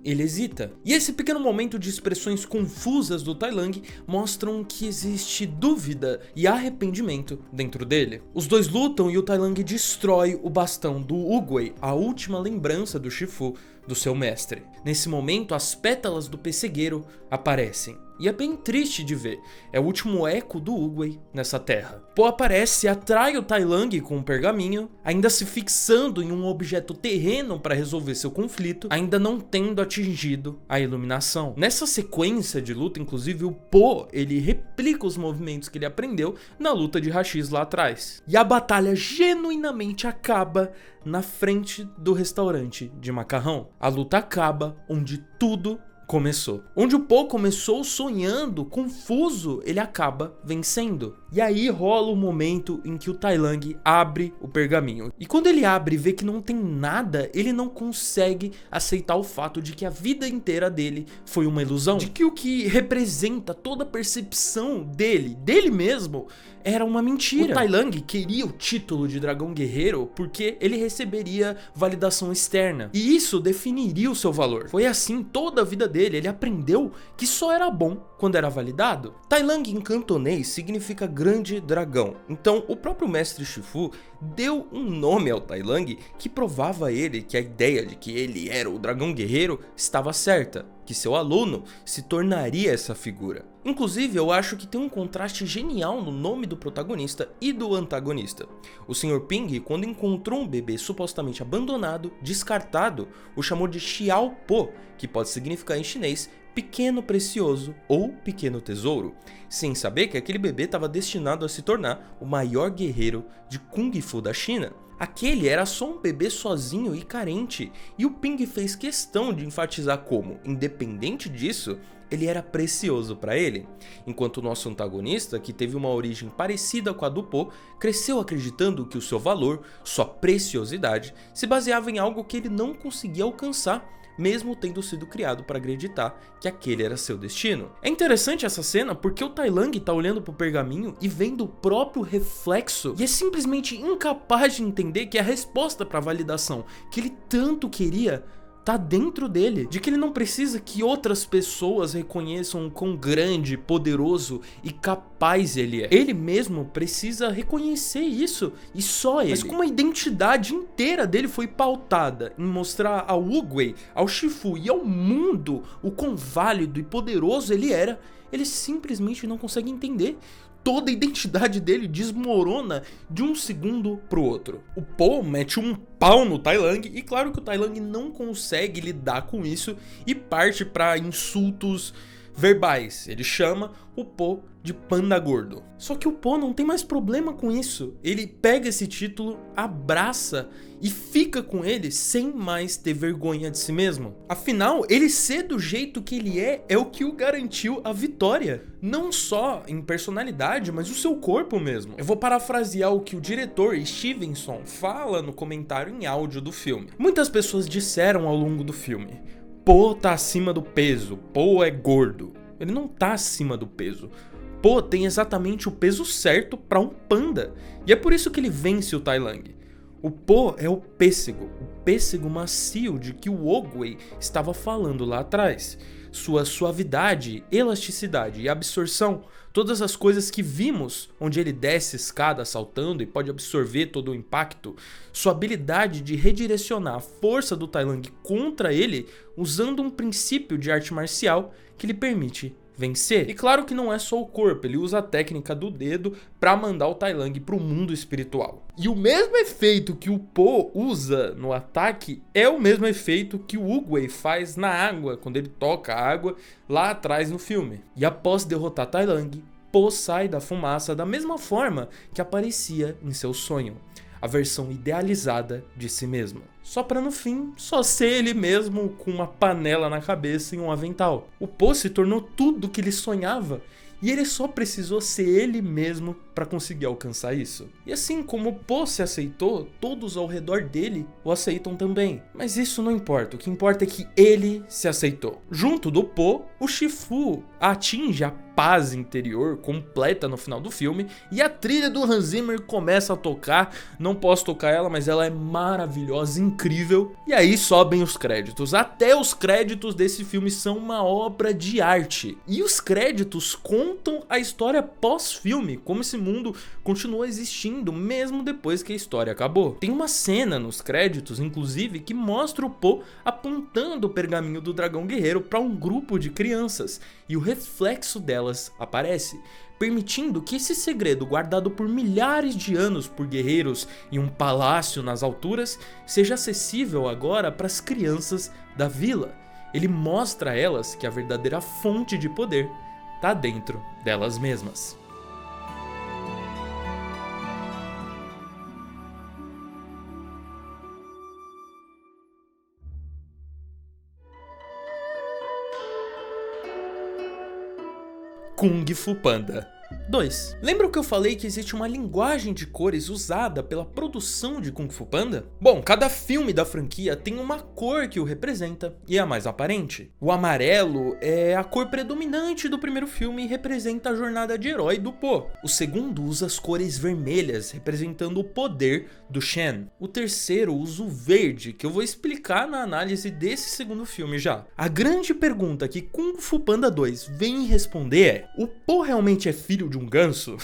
ele hesita. E esse pequeno momento de expressões confusas do Tai Lung mostram que existe dúvida e arrependimento dentro dele. Os dois lutam e o Tai Lung destrói o bastão do Oogway, a última lembrança do Shifu do seu mestre. Nesse momento, as pétalas do pessegueiro aparecem. E é bem triste de ver, é o último eco do Oogway nessa terra. Po aparece e atrai o Tai Lang com um pergaminho, ainda se fixando em um objeto terreno para resolver seu conflito, ainda não tendo atingido a iluminação. Nessa sequência de luta, inclusive, o Po, ele replica os movimentos que ele aprendeu na luta de Hashis lá atrás. E a batalha genuinamente acaba na frente do restaurante de macarrão. A luta acaba onde tudo começou. Onde o Po começou sonhando, confuso, ele acaba vencendo. E aí rola o momento em que o Tai Lang abre o pergaminho. E quando ele abre e vê que não tem nada, ele não consegue aceitar o fato de que a vida inteira dele foi uma ilusão. De que o que representa toda a percepção dele mesmo, era uma mentira. O Tai Lang queria o título de dragão guerreiro porque ele receberia validação externa. E isso definiria o seu valor. Foi assim toda a vida dele. Ele aprendeu que só era bom quando era validado. Tai Lang em cantonês significa grande dragão. Então o próprio mestre Shifu deu um nome ao Tai Lang que provava a ele que a ideia de que ele era o dragão guerreiro estava certa, que seu aluno se tornaria essa figura. Inclusive, eu acho que tem um contraste genial no nome do protagonista e do antagonista. O Sr. Ping, quando encontrou um bebê supostamente abandonado, descartado, o chamou de Xiao Po, que pode significar em chinês pequeno precioso ou pequeno tesouro, sem saber que aquele bebê estava destinado a se tornar o maior guerreiro de Kung Fu da China. Aquele era só um bebê sozinho e carente, e o Ping fez questão de enfatizar como, independente disso, ele era precioso para ele, enquanto o nosso antagonista, que teve uma origem parecida com a do Po, cresceu acreditando que o seu valor, sua preciosidade, se baseava em algo que ele não conseguia alcançar, mesmo tendo sido criado para acreditar que aquele era seu destino. É interessante essa cena porque o Tai Lang tá olhando pro pergaminho e vendo o próprio reflexo e é simplesmente incapaz de entender que a resposta para a validação que ele tanto queria tá dentro dele, de que ele não precisa que outras pessoas reconheçam o quão grande, poderoso e capaz ele é. Ele mesmo precisa reconhecer isso, e só ele. Mas como a identidade inteira dele foi pautada em mostrar ao Oogway, ao Shifu e ao mundo o quão válido e poderoso ele era, ele simplesmente não consegue entender. Toda a identidade dele desmorona de um segundo pro outro. O Po mete um pau no Tai Lang e claro que o Tai Lang não consegue lidar com isso e parte para insultos verbais. Ele chama o Po de panda gordo. Só que o Po não tem mais problema com isso. Ele pega esse título, abraça e fica com ele sem mais ter vergonha de si mesmo. Afinal, ele ser do jeito que ele é o que o garantiu a vitória. Não só em personalidade, mas o seu corpo mesmo. Eu vou parafrasear o que o diretor Stevenson fala no comentário em áudio do filme. Muitas pessoas disseram ao longo do filme: Po tá acima do peso, Po é gordo. Ele não tá acima do peso. Po tem exatamente o peso certo para um panda. E é por isso que ele vence o Tai Lang. O Po é o pêssego macio de que o Oogway estava falando lá atrás. Sua suavidade, elasticidade e absorção, todas as coisas que vimos onde ele desce escada saltando e pode absorver todo o impacto, sua habilidade de redirecionar a força do Tai Lang contra ele usando um princípio de arte marcial que lhe permite vencer. E claro que não é só o corpo, ele usa a técnica do dedo para mandar o Tai Lang pro mundo espiritual. E o mesmo efeito que o Po usa no ataque é o mesmo efeito que o Oogway faz na água, quando ele toca a água lá atrás no filme. E após derrotar Tai Lang, Po sai da fumaça da mesma forma que aparecia em seu sonho, a versão idealizada de si mesmo. Só para no fim, só ser ele mesmo com uma panela na cabeça e um avental. O Po se tornou tudo o que ele sonhava e ele só precisou ser ele mesmo para conseguir alcançar isso. E assim como o Po se aceitou, todos ao redor dele o aceitam também. Mas isso não importa, o que importa é que ele se aceitou. Junto do Po, o Shifu atinge a paz interior completa no final do filme e a trilha do Hans Zimmer começa a tocar. Não posso tocar ela, mas ela é maravilhosa, incrível. E aí sobem os créditos. Até os créditos desse filme são uma obra de arte. E os créditos contam a história pós-filme, como esse mundo continuou existindo mesmo depois que a história acabou. Tem uma cena nos créditos, inclusive, que mostra o Poe apontando o pergaminho do dragão guerreiro para um grupo de crianças e o reflexo delas aparece, permitindo que esse segredo, guardado por milhares de anos por guerreiros em um palácio nas alturas, seja acessível agora para as crianças da vila. Ele mostra a elas que a verdadeira fonte de poder está dentro delas mesmas. Kung Fu Panda 2. Lembra que eu falei que existe uma linguagem de cores usada pela produção de Kung Fu Panda? Bom, cada filme da franquia tem uma cor que o representa e é a mais aparente. O amarelo é a cor predominante do primeiro filme e representa a jornada de herói do Poe. O segundo usa as cores vermelhas, representando o poder do Shen. O terceiro usa o verde, que eu vou explicar na análise desse segundo filme já. A grande pergunta que Kung Fu Panda 2 vem responder é: o Poe realmente é filho de um ganso?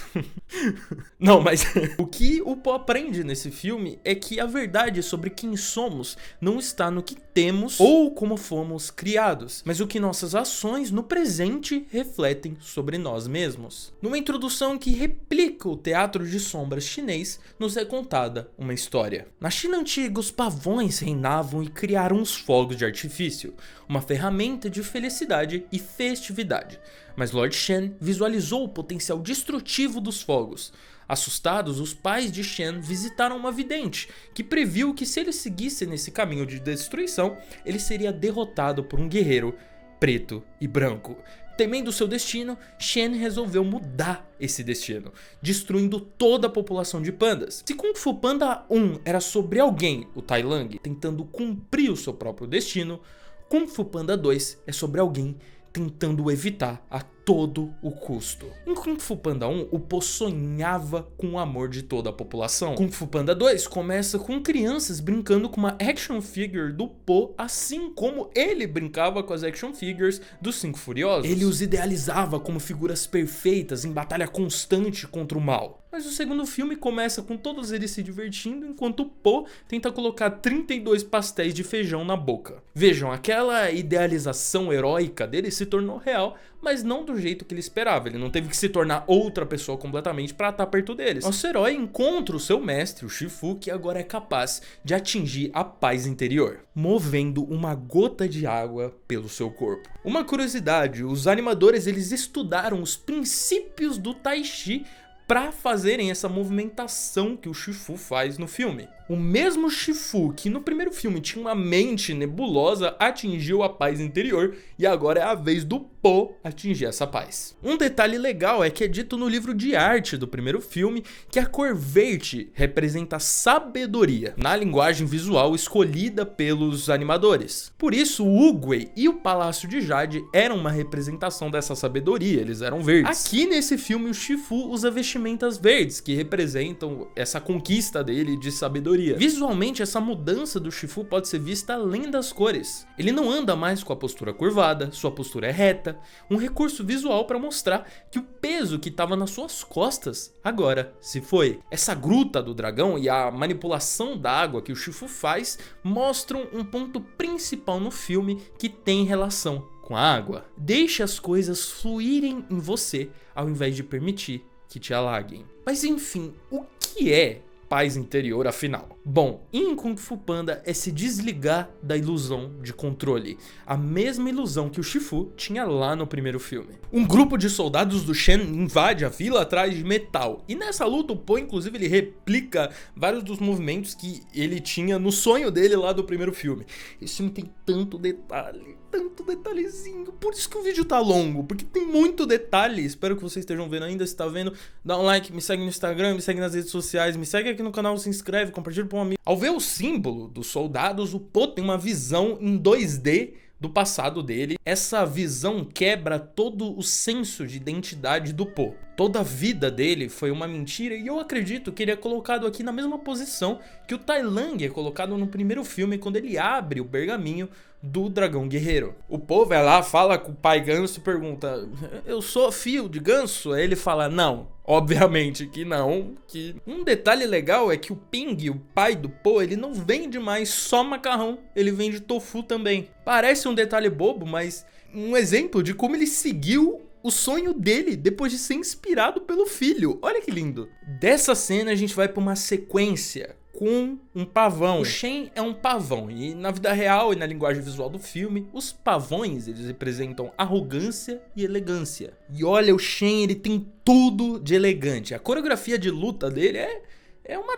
Não, mas o que o Poe aprende nesse filme é que a verdade sobre quem somos não está no que temos ou como fomos criados, mas o que nossas ações no presente refletem sobre nós mesmos. Numa introdução que replica o teatro de sombras chinês, nos é contada uma história. Na China antiga, os pavões reinavam e criaram os fogos de artifício, uma ferramenta de felicidade e festividade. Mas Lord Shen visualizou o potencial destrutivo dos fogos. Assustados, os pais de Shen visitaram uma vidente, que previu que se ele seguisse nesse caminho de destruição, ele seria derrotado por um guerreiro preto e branco. Temendo seu destino, Shen resolveu mudar esse destino, destruindo toda a população de pandas. Se Kung Fu Panda 1 era sobre alguém, o Tai Lang, tentando cumprir o seu próprio destino, Kung Fu Panda 2 é sobre alguém tentando evitar a todo o custo. Em Kung Fu Panda 1, o Poe sonhava com o amor de toda a população. Kung Fu Panda 2 começa com crianças brincando com uma action figure do Poe, assim como ele brincava com as action figures dos Cinco Furiosos. Ele os idealizava como figuras perfeitas em batalha constante contra o mal. Mas o segundo filme começa com todos eles se divertindo, enquanto o Poe tenta colocar 32 pastéis de feijão na boca. Vejam, aquela idealização heróica dele se tornou real, mas não do jeito que ele esperava. Ele não teve que se tornar outra pessoa completamente para estar perto deles. Nosso herói encontra o seu mestre, o Shifu, que agora é capaz de atingir a paz interior, movendo uma gota de água pelo seu corpo. Uma curiosidade, os animadores eles estudaram os princípios do Tai Chi para fazerem essa movimentação que o Shifu faz no filme. O mesmo Shifu que no primeiro filme tinha uma mente nebulosa atingiu a paz interior e agora é a vez do Poe atingir essa paz. Um detalhe legal é que é dito no livro de arte do primeiro filme que a cor verde representa sabedoria na linguagem visual escolhida pelos animadores. Por isso o Oogway e o Palácio de Jade eram uma representação dessa sabedoria, eles eram verdes. Aqui nesse filme o Shifu usa vestimentas verdes que representam essa conquista dele de sabedoria. Visualmente, essa mudança do Shifu pode ser vista além das cores. Ele não anda mais com a postura curvada, sua postura é reta, um recurso visual para mostrar que o peso que estava nas suas costas agora se foi. Essa gruta do dragão e a manipulação da água que o Shifu faz mostram um ponto principal no filme que tem relação com a água. Deixe as coisas fluírem em você ao invés de permitir que te alaguem. Mas enfim, o que é paz interior afinal? Bom, em Kung Fu Panda é se desligar da ilusão de controle, a mesma ilusão que o Shifu tinha lá no primeiro filme. Um grupo de soldados do Shen invade a vila atrás de metal, e nessa luta o Poe inclusive ele replica vários dos movimentos que ele tinha no sonho dele lá do primeiro filme. Esse filme tem tanto detalhe, tanto detalhezinho, por isso que o vídeo tá longo, porque tem muito detalhe. Espero que vocês estejam vendo ainda. Se tá vendo, dá um like, me segue no Instagram, me segue nas redes sociais, me segue aqui no canal, se inscreve, compartilha com um amigo. Ao ver o símbolo dos soldados, o Poe tem uma visão em 2D do passado dele. Essa visão quebra todo o senso de identidade do Po. Toda a vida dele foi uma mentira e eu acredito que ele é colocado aqui na mesma posição que o Tai Lang é colocado no primeiro filme quando ele abre o pergaminho do dragão guerreiro. O Po vai lá, fala com o pai ganso e pergunta: eu sou filho de ganso? Aí ele fala: não, obviamente que não. Que um detalhe legal é que o Ping, o pai do Po, ele não vende mais só macarrão, ele vende tofu também. Parece um detalhe bobo, mas um exemplo de como ele seguiu o sonho dele depois de ser inspirado pelo filho. Olha que lindo. Dessa cena a gente vai para uma sequência com um pavão. O Shen é um pavão e na vida real e na linguagem visual do filme, os pavões eles representam arrogância e elegância. E olha, o Shen ele tem tudo de elegante. A coreografia de luta dele é uma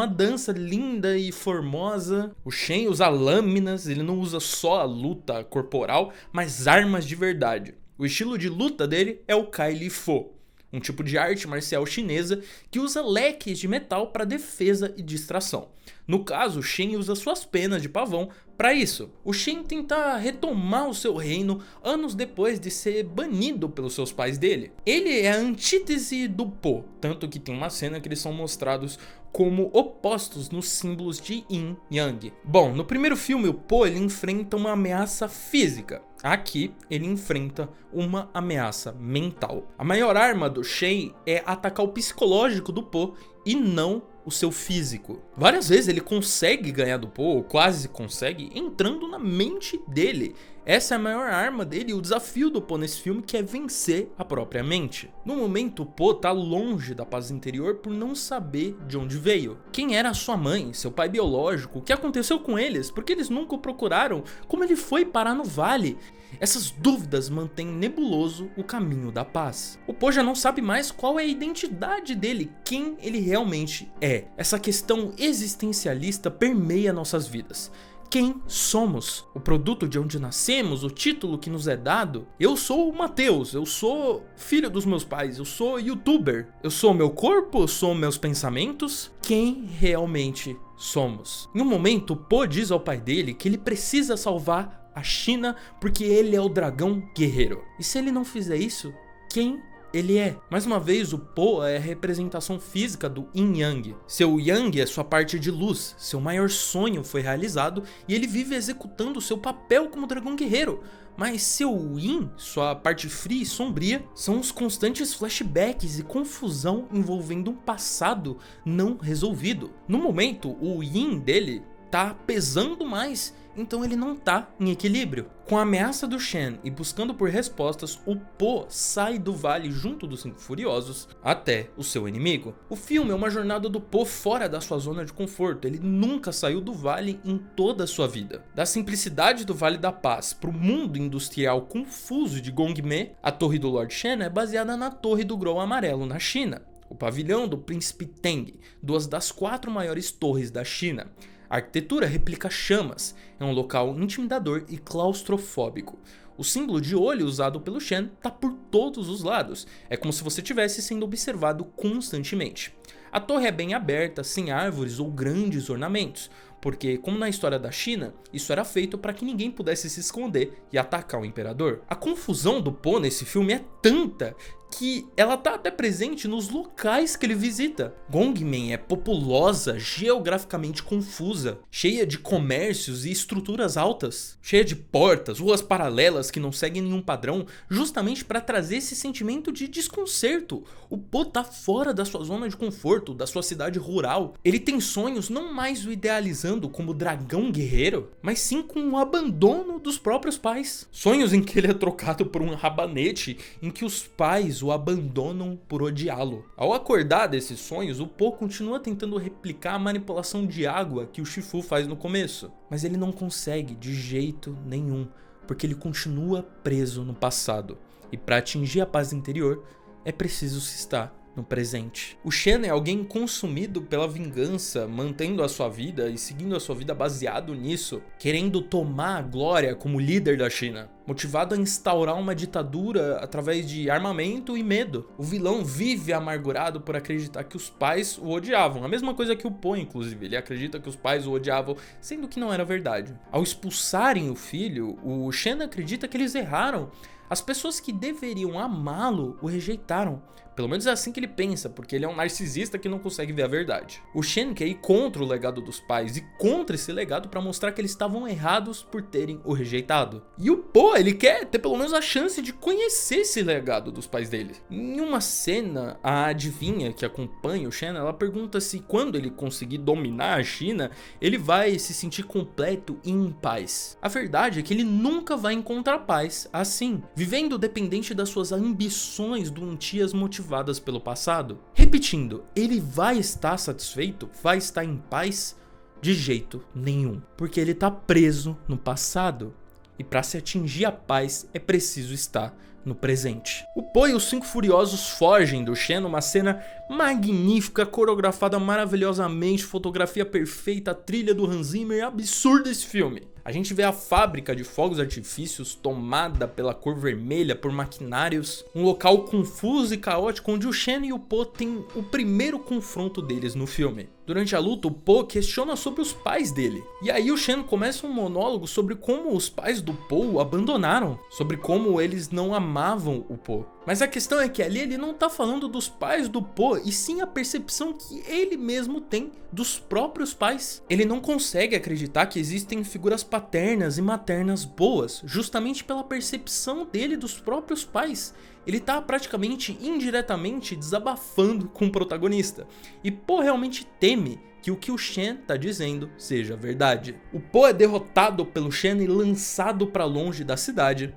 dança linda e formosa. O Shen usa lâminas, ele não usa só a luta corporal, mas armas de verdade. O estilo de luta dele é o Kai Li Fo, um tipo de arte marcial chinesa que usa leques de metal para defesa e distração. No caso, o Shen usa suas penas de pavão para isso. O Shen tenta retomar o seu reino anos depois de ser banido pelos seus pais dele. Ele é a antítese do Po, tanto que tem uma cena que eles são mostrados como opostos nos símbolos de Yin e Yang. Bom, no primeiro filme o Po ele enfrenta uma ameaça física. Aqui ele enfrenta uma ameaça mental. A maior arma do Shen é atacar o psicológico do Po e não o seu físico. Várias vezes ele consegue ganhar do Po, ou quase consegue, entrando na mente dele. Essa é a maior arma dele e o desafio do Po nesse filme, que é vencer a própria mente. No momento, o Po tá longe da paz interior por não saber de onde veio. Quem era a sua mãe, seu pai biológico, o que aconteceu com eles, por que eles nunca o procuraram, como ele foi parar no vale. Essas dúvidas mantêm nebuloso o caminho da paz. O Po já não sabe mais qual é a identidade dele, quem ele realmente é. Essa questão existencialista permeia nossas vidas. Quem somos? O produto de onde nascemos? O título que nos é dado? Eu sou o Matheus, eu sou filho dos meus pais, eu sou youtuber. Eu sou meu corpo, eu sou meus pensamentos? Quem realmente somos? Em um momento, Po diz ao pai dele que ele precisa salvar a China porque ele é o dragão guerreiro. E se ele não fizer isso, quem ele é? Mais uma vez, o Po é a representação física do Yin Yang. Seu Yang é sua parte de luz, seu maior sonho foi realizado e ele vive executando seu papel como dragão guerreiro. Mas seu Yin, sua parte fria e sombria, são os constantes flashbacks e confusão envolvendo um passado não resolvido. No momento, o Yin dele tá pesando mais, então ele não tá em equilíbrio. Com a ameaça do Shen e buscando por respostas, o Po sai do vale junto dos 5 furiosos até o seu inimigo. O filme é uma jornada do Po fora da sua zona de conforto, ele nunca saiu do vale em toda a sua vida. Da simplicidade do Vale da Paz para o mundo industrial confuso de Gongmei, a torre do Lord Shen é baseada na torre do Grão Amarelo na China. O pavilhão do Príncipe Teng, duas das 4 maiores torres da China. A arquitetura replica chamas, é um local intimidador e claustrofóbico. O símbolo de olho usado pelo Shen está por todos os lados, é como se você estivesse sendo observado constantemente. A torre é bem aberta, sem árvores ou grandes ornamentos, porque, como na história da China, isso era feito para que ninguém pudesse se esconder e atacar o imperador. A confusão do Po nesse filme é tanta que ela tá até presente nos locais que ele visita. Gongmei é populosa, geograficamente confusa, cheia de comércios e estruturas altas, cheia de portas, ruas paralelas que não seguem nenhum padrão, justamente para trazer esse sentimento de desconcerto. O Po tá fora da sua zona de conforto, da sua cidade rural. Ele tem sonhos não mais o idealizando como dragão guerreiro, mas sim com o abandono dos próprios pais. Sonhos em que ele é trocado por um rabanete, em que os pais o abandonam por odiá-lo. Ao acordar desses sonhos, o Po continua tentando replicar a manipulação de água que o Shifu faz no começo, mas ele não consegue de jeito nenhum, porque ele continua preso no passado. E para atingir a paz interior, é preciso se estar no presente. O Shen é alguém consumido pela vingança, mantendo a sua vida e seguindo a sua vida baseado nisso, querendo tomar a glória como líder da China, motivado a instaurar uma ditadura através de armamento e medo. O vilão vive amargurado por acreditar que os pais o odiavam, a mesma coisa que o Po, inclusive, ele acredita que os pais o odiavam, sendo que não era verdade. Ao expulsarem o filho, o Shen acredita que eles erraram. As pessoas que deveriam amá-lo o rejeitaram. Pelo menos é assim que ele pensa, porque ele é um narcisista que não consegue ver a verdade. O Shen quer ir contra o legado dos pais e contra esse legado para mostrar que eles estavam errados por terem o rejeitado. E o Po, ele quer ter pelo menos a chance de conhecer esse legado dos pais dele. Em uma cena, a adivinha que acompanha o Shen, ela pergunta se quando ele conseguir dominar a China, ele vai se sentir completo e em paz. A verdade é que ele nunca vai encontrar paz assim, vivendo dependente das suas ambições doentias motivadas pelo passado. Repetindo, ele vai estar satisfeito? Vai estar em paz? De jeito nenhum, porque ele está preso no passado. E para se atingir a paz é preciso estar no presente. O Po e os 5 furiosos fogem do Shen numa cena magnífica, coreografada maravilhosamente, fotografia perfeita, trilha do Hans Zimmer, absurdo esse filme. A gente vê a fábrica de fogos artifícios tomada pela cor vermelha por maquinários, um local confuso e caótico onde o Shen e o Po têm o primeiro confronto deles no filme. Durante a luta, o Po questiona sobre os pais dele. E aí o Shen começa um monólogo sobre como os pais do Po o abandonaram, sobre como eles não amavam o Po. Mas a questão é que ali ele não tá falando dos pais do Po, e sim a percepção que ele mesmo tem dos próprios pais. Ele não consegue acreditar que existem figuras paternas e maternas boas, justamente pela percepção dele dos próprios pais. Ele tá praticamente indiretamente desabafando com o protagonista. E Po realmente teme que o que o Shen tá dizendo seja verdade. O Po é derrotado pelo Shen e lançado para longe da cidade,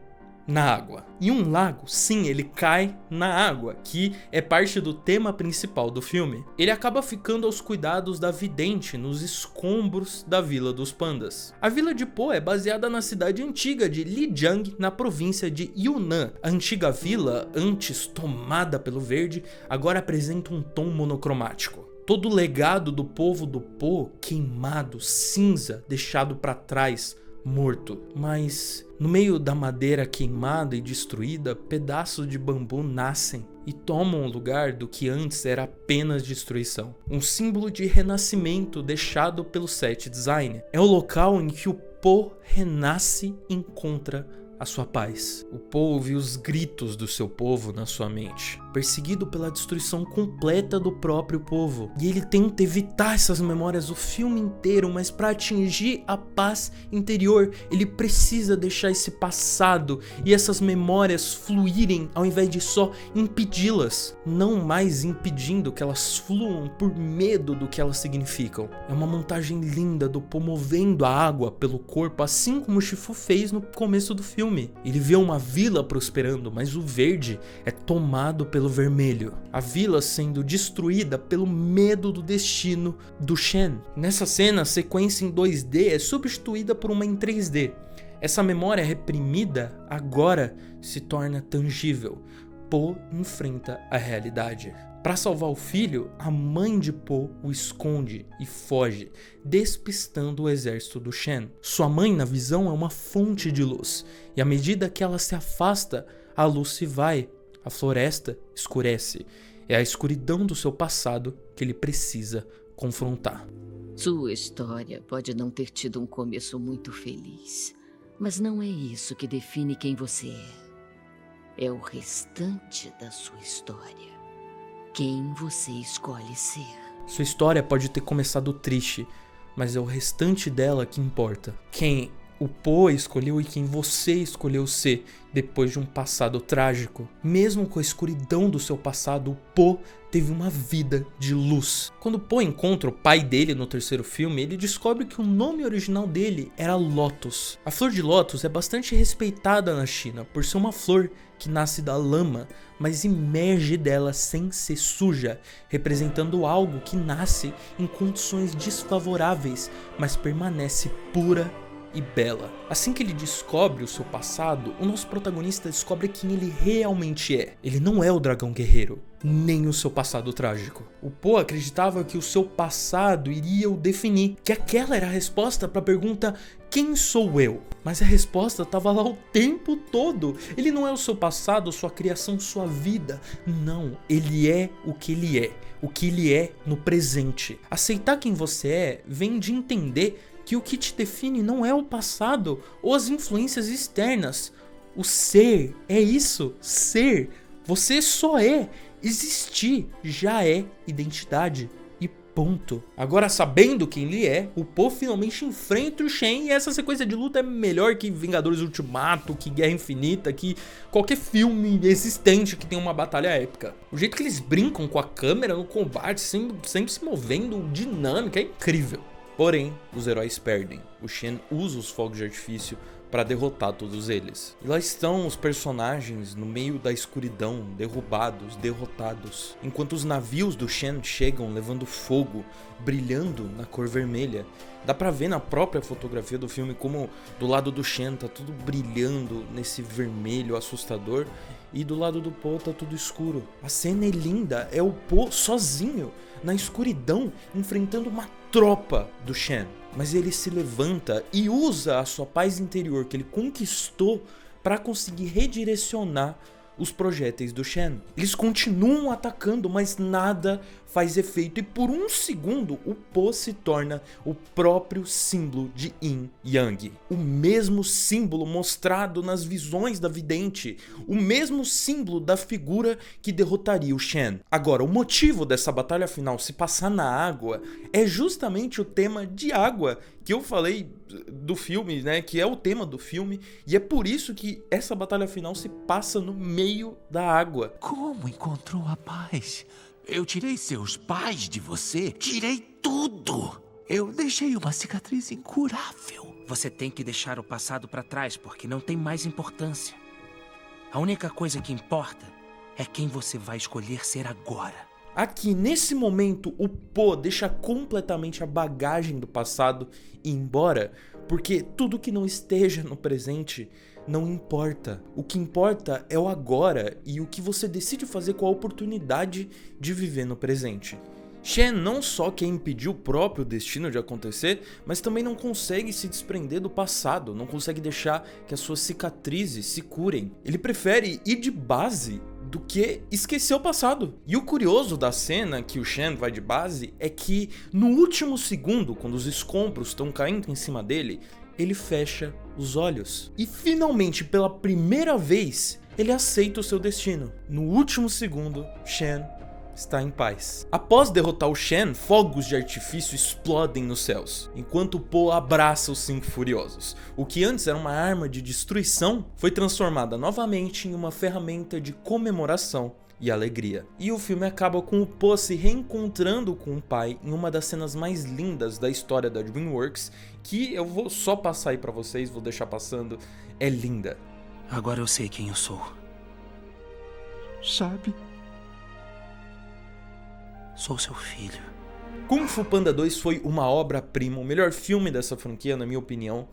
na água. E um lago, sim, ele cai na água, que é parte do tema principal do filme. Ele acaba ficando aos cuidados da vidente nos escombros da Vila dos Pandas. A Vila de Po é baseada na cidade antiga de Lijiang, na província de Yunnan. A antiga vila, antes tomada pelo verde, agora apresenta um tom monocromático. Todo o legado do povo do Po queimado, cinza, deixado para trás, morto. Mas no meio da madeira queimada e destruída, pedaços de bambu nascem e tomam o lugar do que antes era apenas destruição. Um símbolo de renascimento deixado pelo set design. É o local em que o Po renasce e encontra a sua paz. O Po ouve os gritos do seu povo na sua mente, perseguido pela destruição completa do próprio povo. E ele tenta evitar essas memórias o filme inteiro, mas para atingir a paz interior, ele precisa deixar esse passado e essas memórias fluírem ao invés de só impedi-las, não mais impedindo que elas fluam por medo do que elas significam. É uma montagem linda do Po movendo a água pelo corpo, assim como o Shifu fez no começo do filme. Ele vê uma vila prosperando, mas o verde é tomado pelo vermelho. A vila sendo destruída pelo medo do destino do Shen. Nessa cena, a sequência em 2D é substituída por uma em 3D. Essa memória reprimida agora se torna tangível. Po enfrenta a realidade. Para salvar o filho, a mãe de Po o esconde e foge, despistando o exército do Shen. Sua mãe, na visão, é uma fonte de luz, e à medida que ela se afasta, a luz se vai, a floresta escurece. É a escuridão do seu passado que ele precisa confrontar. Sua história pode não ter tido um começo muito feliz, mas não é isso que define quem você é. É o restante da sua história. Quem você escolhe ser. Sua história pode ter começado triste, mas é o restante dela que importa. Quem o Po escolheu e quem você escolheu ser depois de um passado trágico. Mesmo com a escuridão do seu passado, o Po teve uma vida de luz. Quando Po encontra o pai dele no terceiro filme, ele descobre que o nome original dele era Lotus. A flor de lótus é bastante respeitada na China por ser uma flor que nasce da lama, mas emerge dela sem ser suja, representando algo que nasce em condições desfavoráveis, mas permanece pura e bela. Assim que ele descobre o seu passado, o nosso protagonista descobre quem ele realmente é. Ele não é o dragão guerreiro, nem o seu passado trágico. O Poe acreditava que o seu passado iria o definir, que aquela era a resposta para a pergunta: quem sou eu? Mas a resposta estava lá o tempo todo. Ele não é o seu passado, sua criação, sua vida. Não, ele é o que ele é. O que ele é no presente. Aceitar quem você é vem de entender que o que te define não é o passado ou as influências externas. O ser é isso, ser. Você só é. Existir já é identidade. E ponto. Agora, sabendo quem ele é, o Poe finalmente enfrenta o Shen, e essa sequência de luta é melhor que Vingadores Ultimato, que Guerra Infinita, que qualquer filme existente que tenha uma batalha épica. O jeito que eles brincam com a câmera no combate, sempre se movendo, dinâmica, é incrível. Porém, os heróis perdem. O Shen usa os fogos de artifício para derrotar todos eles. E lá estão os personagens no meio da escuridão, derrubados, derrotados. Enquanto os navios do Shen chegam levando fogo, brilhando na cor vermelha. Dá pra ver na própria fotografia do filme como do lado do Shen tá tudo brilhando nesse vermelho assustador. E do lado do Poe tá tudo escuro. A cena é linda, é o Poe sozinho, na escuridão, enfrentando uma tropa do Shen. Mas ele se levanta e usa a sua paz interior que ele conquistou para conseguir redirecionar os projéteis do Shen. Eles continuam atacando, mas nada faz efeito, e por um segundo o Poe se torna o próprio símbolo de Yin Yang. O mesmo símbolo mostrado nas visões da vidente, o mesmo símbolo da figura que derrotaria o Shen. Agora, o motivo dessa batalha final se passar na água é justamente o tema de água que eu falei do filme, né, que é o tema do filme, e é por isso que essa batalha final se passa no meio da água. Como encontrou a paz? Eu tirei seus pais de você, tirei tudo. Eu deixei uma cicatriz incurável. Você tem que deixar o passado pra trás, porque não tem mais importância. A única coisa que importa é quem você vai escolher ser agora. Aqui, nesse momento, o Poe deixa completamente a bagagem do passado ir embora, porque tudo que não esteja no presente não importa. O que importa é o agora e o que você decide fazer com a oportunidade de viver no presente. Shen não só quer impedir o próprio destino de acontecer, mas também não consegue se desprender do passado, não consegue deixar que as suas cicatrizes se curem. Ele prefere ir de base do que esquecer o passado. E o curioso da cena que o Shen vai de base é que no último segundo, quando os escombros estão caindo em cima dele, ele fecha os olhos. E finalmente, pela primeira vez, ele aceita o seu destino. No último segundo, Shen está em paz. Após derrotar o Shen, fogos de artifício explodem nos céus, enquanto Poe abraça os 5 furiosos. O que antes era uma arma de destruição foi transformada novamente em uma ferramenta de comemoração e alegria. E o filme acaba com o Poe se reencontrando com o pai em uma das cenas mais lindas da história da DreamWorks, que eu vou só passar aí pra vocês, vou deixar passando, é linda. Agora eu sei quem eu sou. Sabe? Sou seu filho. Kung Fu Panda 2 foi uma obra-prima, o melhor filme dessa franquia, na minha opinião.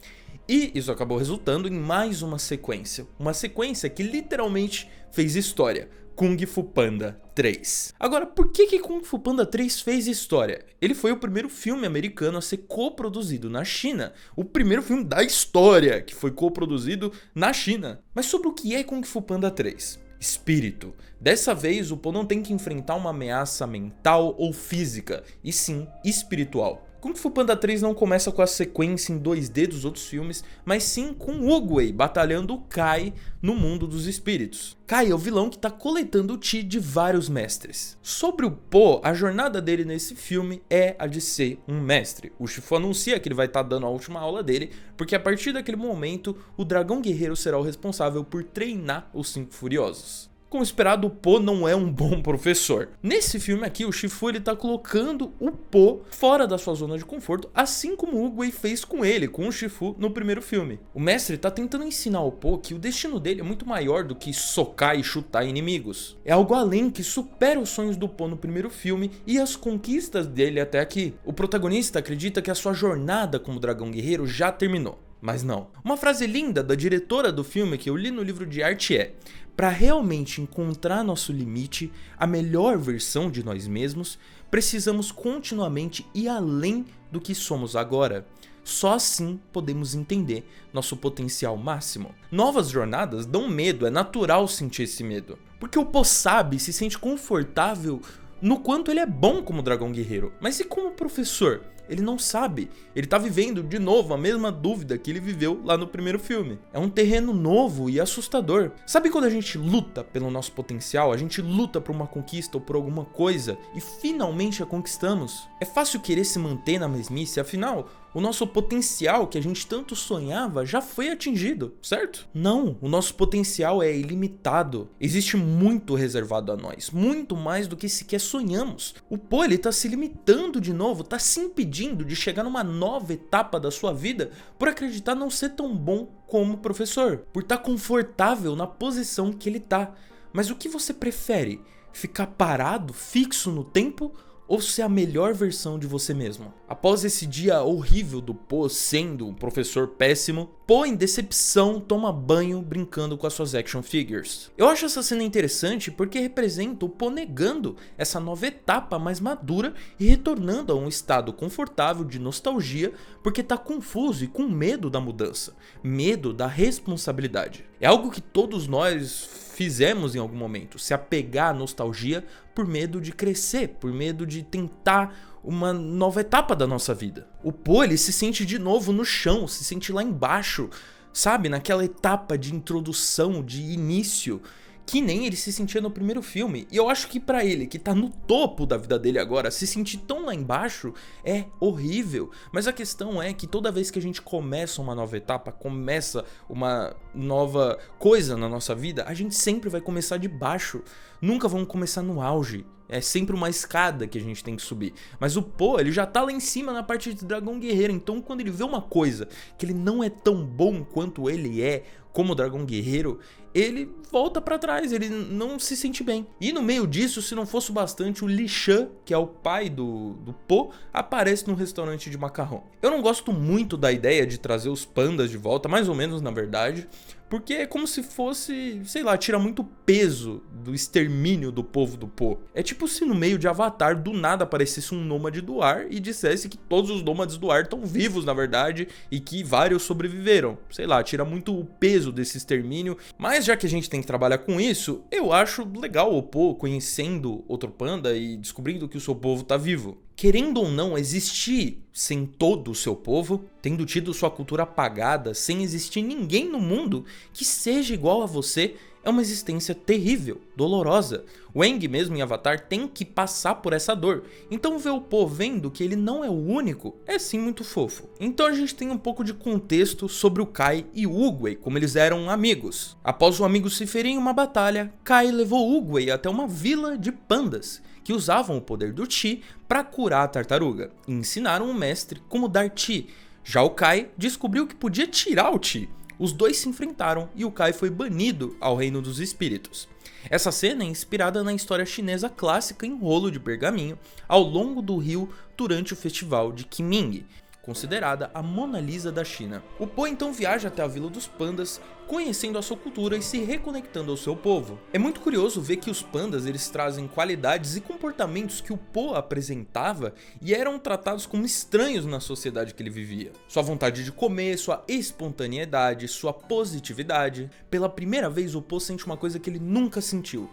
E isso acabou resultando em mais uma sequência. Uma sequência que literalmente fez história. Kung Fu Panda 3. Agora, por que Kung Fu Panda 3 fez história? Ele foi o primeiro filme americano a ser coproduzido na China. O primeiro filme da história que foi coproduzido na China. Mas sobre o que é Kung Fu Panda 3? Espírito. Dessa vez, o Poe não tem que enfrentar uma ameaça mental ou física, e sim espiritual. Kung Fu Panda 3 não começa com a sequência em 2D dos outros filmes, mas sim com Oogway batalhando o Kai no mundo dos espíritos. Kai é o vilão que está coletando o Chi de vários mestres. Sobre o Poe, a jornada dele nesse filme é a de ser um mestre. O Shifu anuncia que ele vai estar dando a última aula dele, porque a partir daquele momento, o Dragão Guerreiro será o responsável por treinar os 5 Furiosos. Como esperado, o Poe não é um bom professor. Nesse filme aqui, o Shifu ele tá colocando o Poe fora da sua zona de conforto, assim como o Oogway fez com ele, com o Shifu no primeiro filme. O mestre tá tentando ensinar ao Poe que o destino dele é muito maior do que socar e chutar inimigos. É algo além que supera os sonhos do Poe no primeiro filme e as conquistas dele até aqui. O protagonista acredita que a sua jornada como dragão guerreiro já terminou. Mas não. Uma frase linda da diretora do filme que eu li no livro de arte é: para realmente encontrar nosso limite, a melhor versão de nós mesmos, precisamos continuamente ir além do que somos agora. Só assim podemos entender nosso potencial máximo. Novas jornadas dão medo, é natural sentir esse medo. Porque o Po sabe, se sente confortável no quanto ele é bom como dragão guerreiro. Mas e como professor? Ele não sabe. Ele tá vivendo de novo a mesma dúvida que ele viveu lá no primeiro filme. É um terreno novo e assustador. Sabe quando a gente luta pelo nosso potencial? A gente luta por uma conquista ou por alguma coisa e finalmente a conquistamos? É fácil querer se manter na mesmice, afinal, o nosso potencial que a gente tanto sonhava já foi atingido, certo? Não, o nosso potencial é ilimitado. Existe muito reservado a nós, muito mais do que sequer sonhamos. O Po, ele tá se limitando de novo, tá se impedindo de chegar numa nova etapa da sua vida por acreditar não ser tão bom como professor, por estar confortável na posição que ele tá. Mas o que você prefere? Ficar parado, fixo no tempo, ou ser a melhor versão de você mesmo? Após esse dia horrível do Po sendo um professor péssimo, Po, em decepção, toma banho brincando com as suas action figures. Eu acho essa cena interessante porque representa o Po negando essa nova etapa mais madura e retornando a um estado confortável de nostalgia porque tá confuso e com medo da mudança, medo da responsabilidade. É algo que todos nós fizemos em algum momento, se apegar à nostalgia por medo de crescer, por medo de tentar uma nova etapa da nossa vida. O Po, ele se sente de novo no chão, se sente lá embaixo, sabe, naquela etapa de introdução, de início, que nem ele se sentia no primeiro filme. E eu acho que pra ele, que tá no topo da vida dele agora, se sentir tão lá embaixo é horrível. Mas a questão é que toda vez que a gente começa uma nova etapa, começa uma nova coisa na nossa vida, a gente sempre vai começar de baixo. Nunca vamos começar no auge. É sempre uma escada que a gente tem que subir. Mas o Po, ele já tá lá em cima na parte de dragão guerreiro. Então quando ele vê uma coisa que ele não é tão bom quanto ele é como dragão guerreiro, ele volta pra trás, ele não se sente bem. E no meio disso, se não fosse o bastante, o Li Shan, que é o pai do Po, aparece num restaurante de macarrão. Eu não gosto muito da ideia de trazer os pandas de volta, mais ou menos na verdade, porque é como se fosse, sei lá, tira muito peso do extermínio do povo do Po. É tipo se no meio de Avatar do nada aparecesse um nômade do ar e dissesse que todos os nômades do ar estão vivos na verdade e que vários sobreviveram. Sei lá, tira muito o peso desse extermínio. Mas já que a gente tem que trabalhar com isso, eu acho legal o Po conhecendo outro panda e descobrindo que o seu povo tá vivo. Querendo ou não existir sem todo o seu povo, tendo tido sua cultura apagada, sem existir ninguém no mundo que seja igual a você, é uma existência terrível, dolorosa. O Aang mesmo em Avatar tem que passar por essa dor. Então ver o Po vendo que ele não é o único é sim muito fofo. Então a gente tem um pouco de contexto sobre o Kai e o Oogway, como eles eram amigos. Após o amigo se ferir em uma batalha, Kai levou Oogway até uma vila de pandas que usavam o poder do Chi para curar a tartaruga e ensinaram o mestre como dar Chi. Já o Kai descobriu que podia tirar o Chi. Os dois se enfrentaram e o Kai foi banido ao reino dos espíritos. Essa cena é inspirada na história chinesa clássica em rolo de pergaminho ao longo do rio durante o festival de Qiming, considerada a Mona Lisa da China. O Po então viaja até a Vila dos Pandas, conhecendo a sua cultura e se reconectando ao seu povo. É muito curioso ver que os pandas eles trazem qualidades e comportamentos que o Po apresentava e eram tratados como estranhos na sociedade que ele vivia. Sua vontade de comer, sua espontaneidade, sua positividade. Pela primeira vez o Po sente uma coisa que ele nunca sentiu: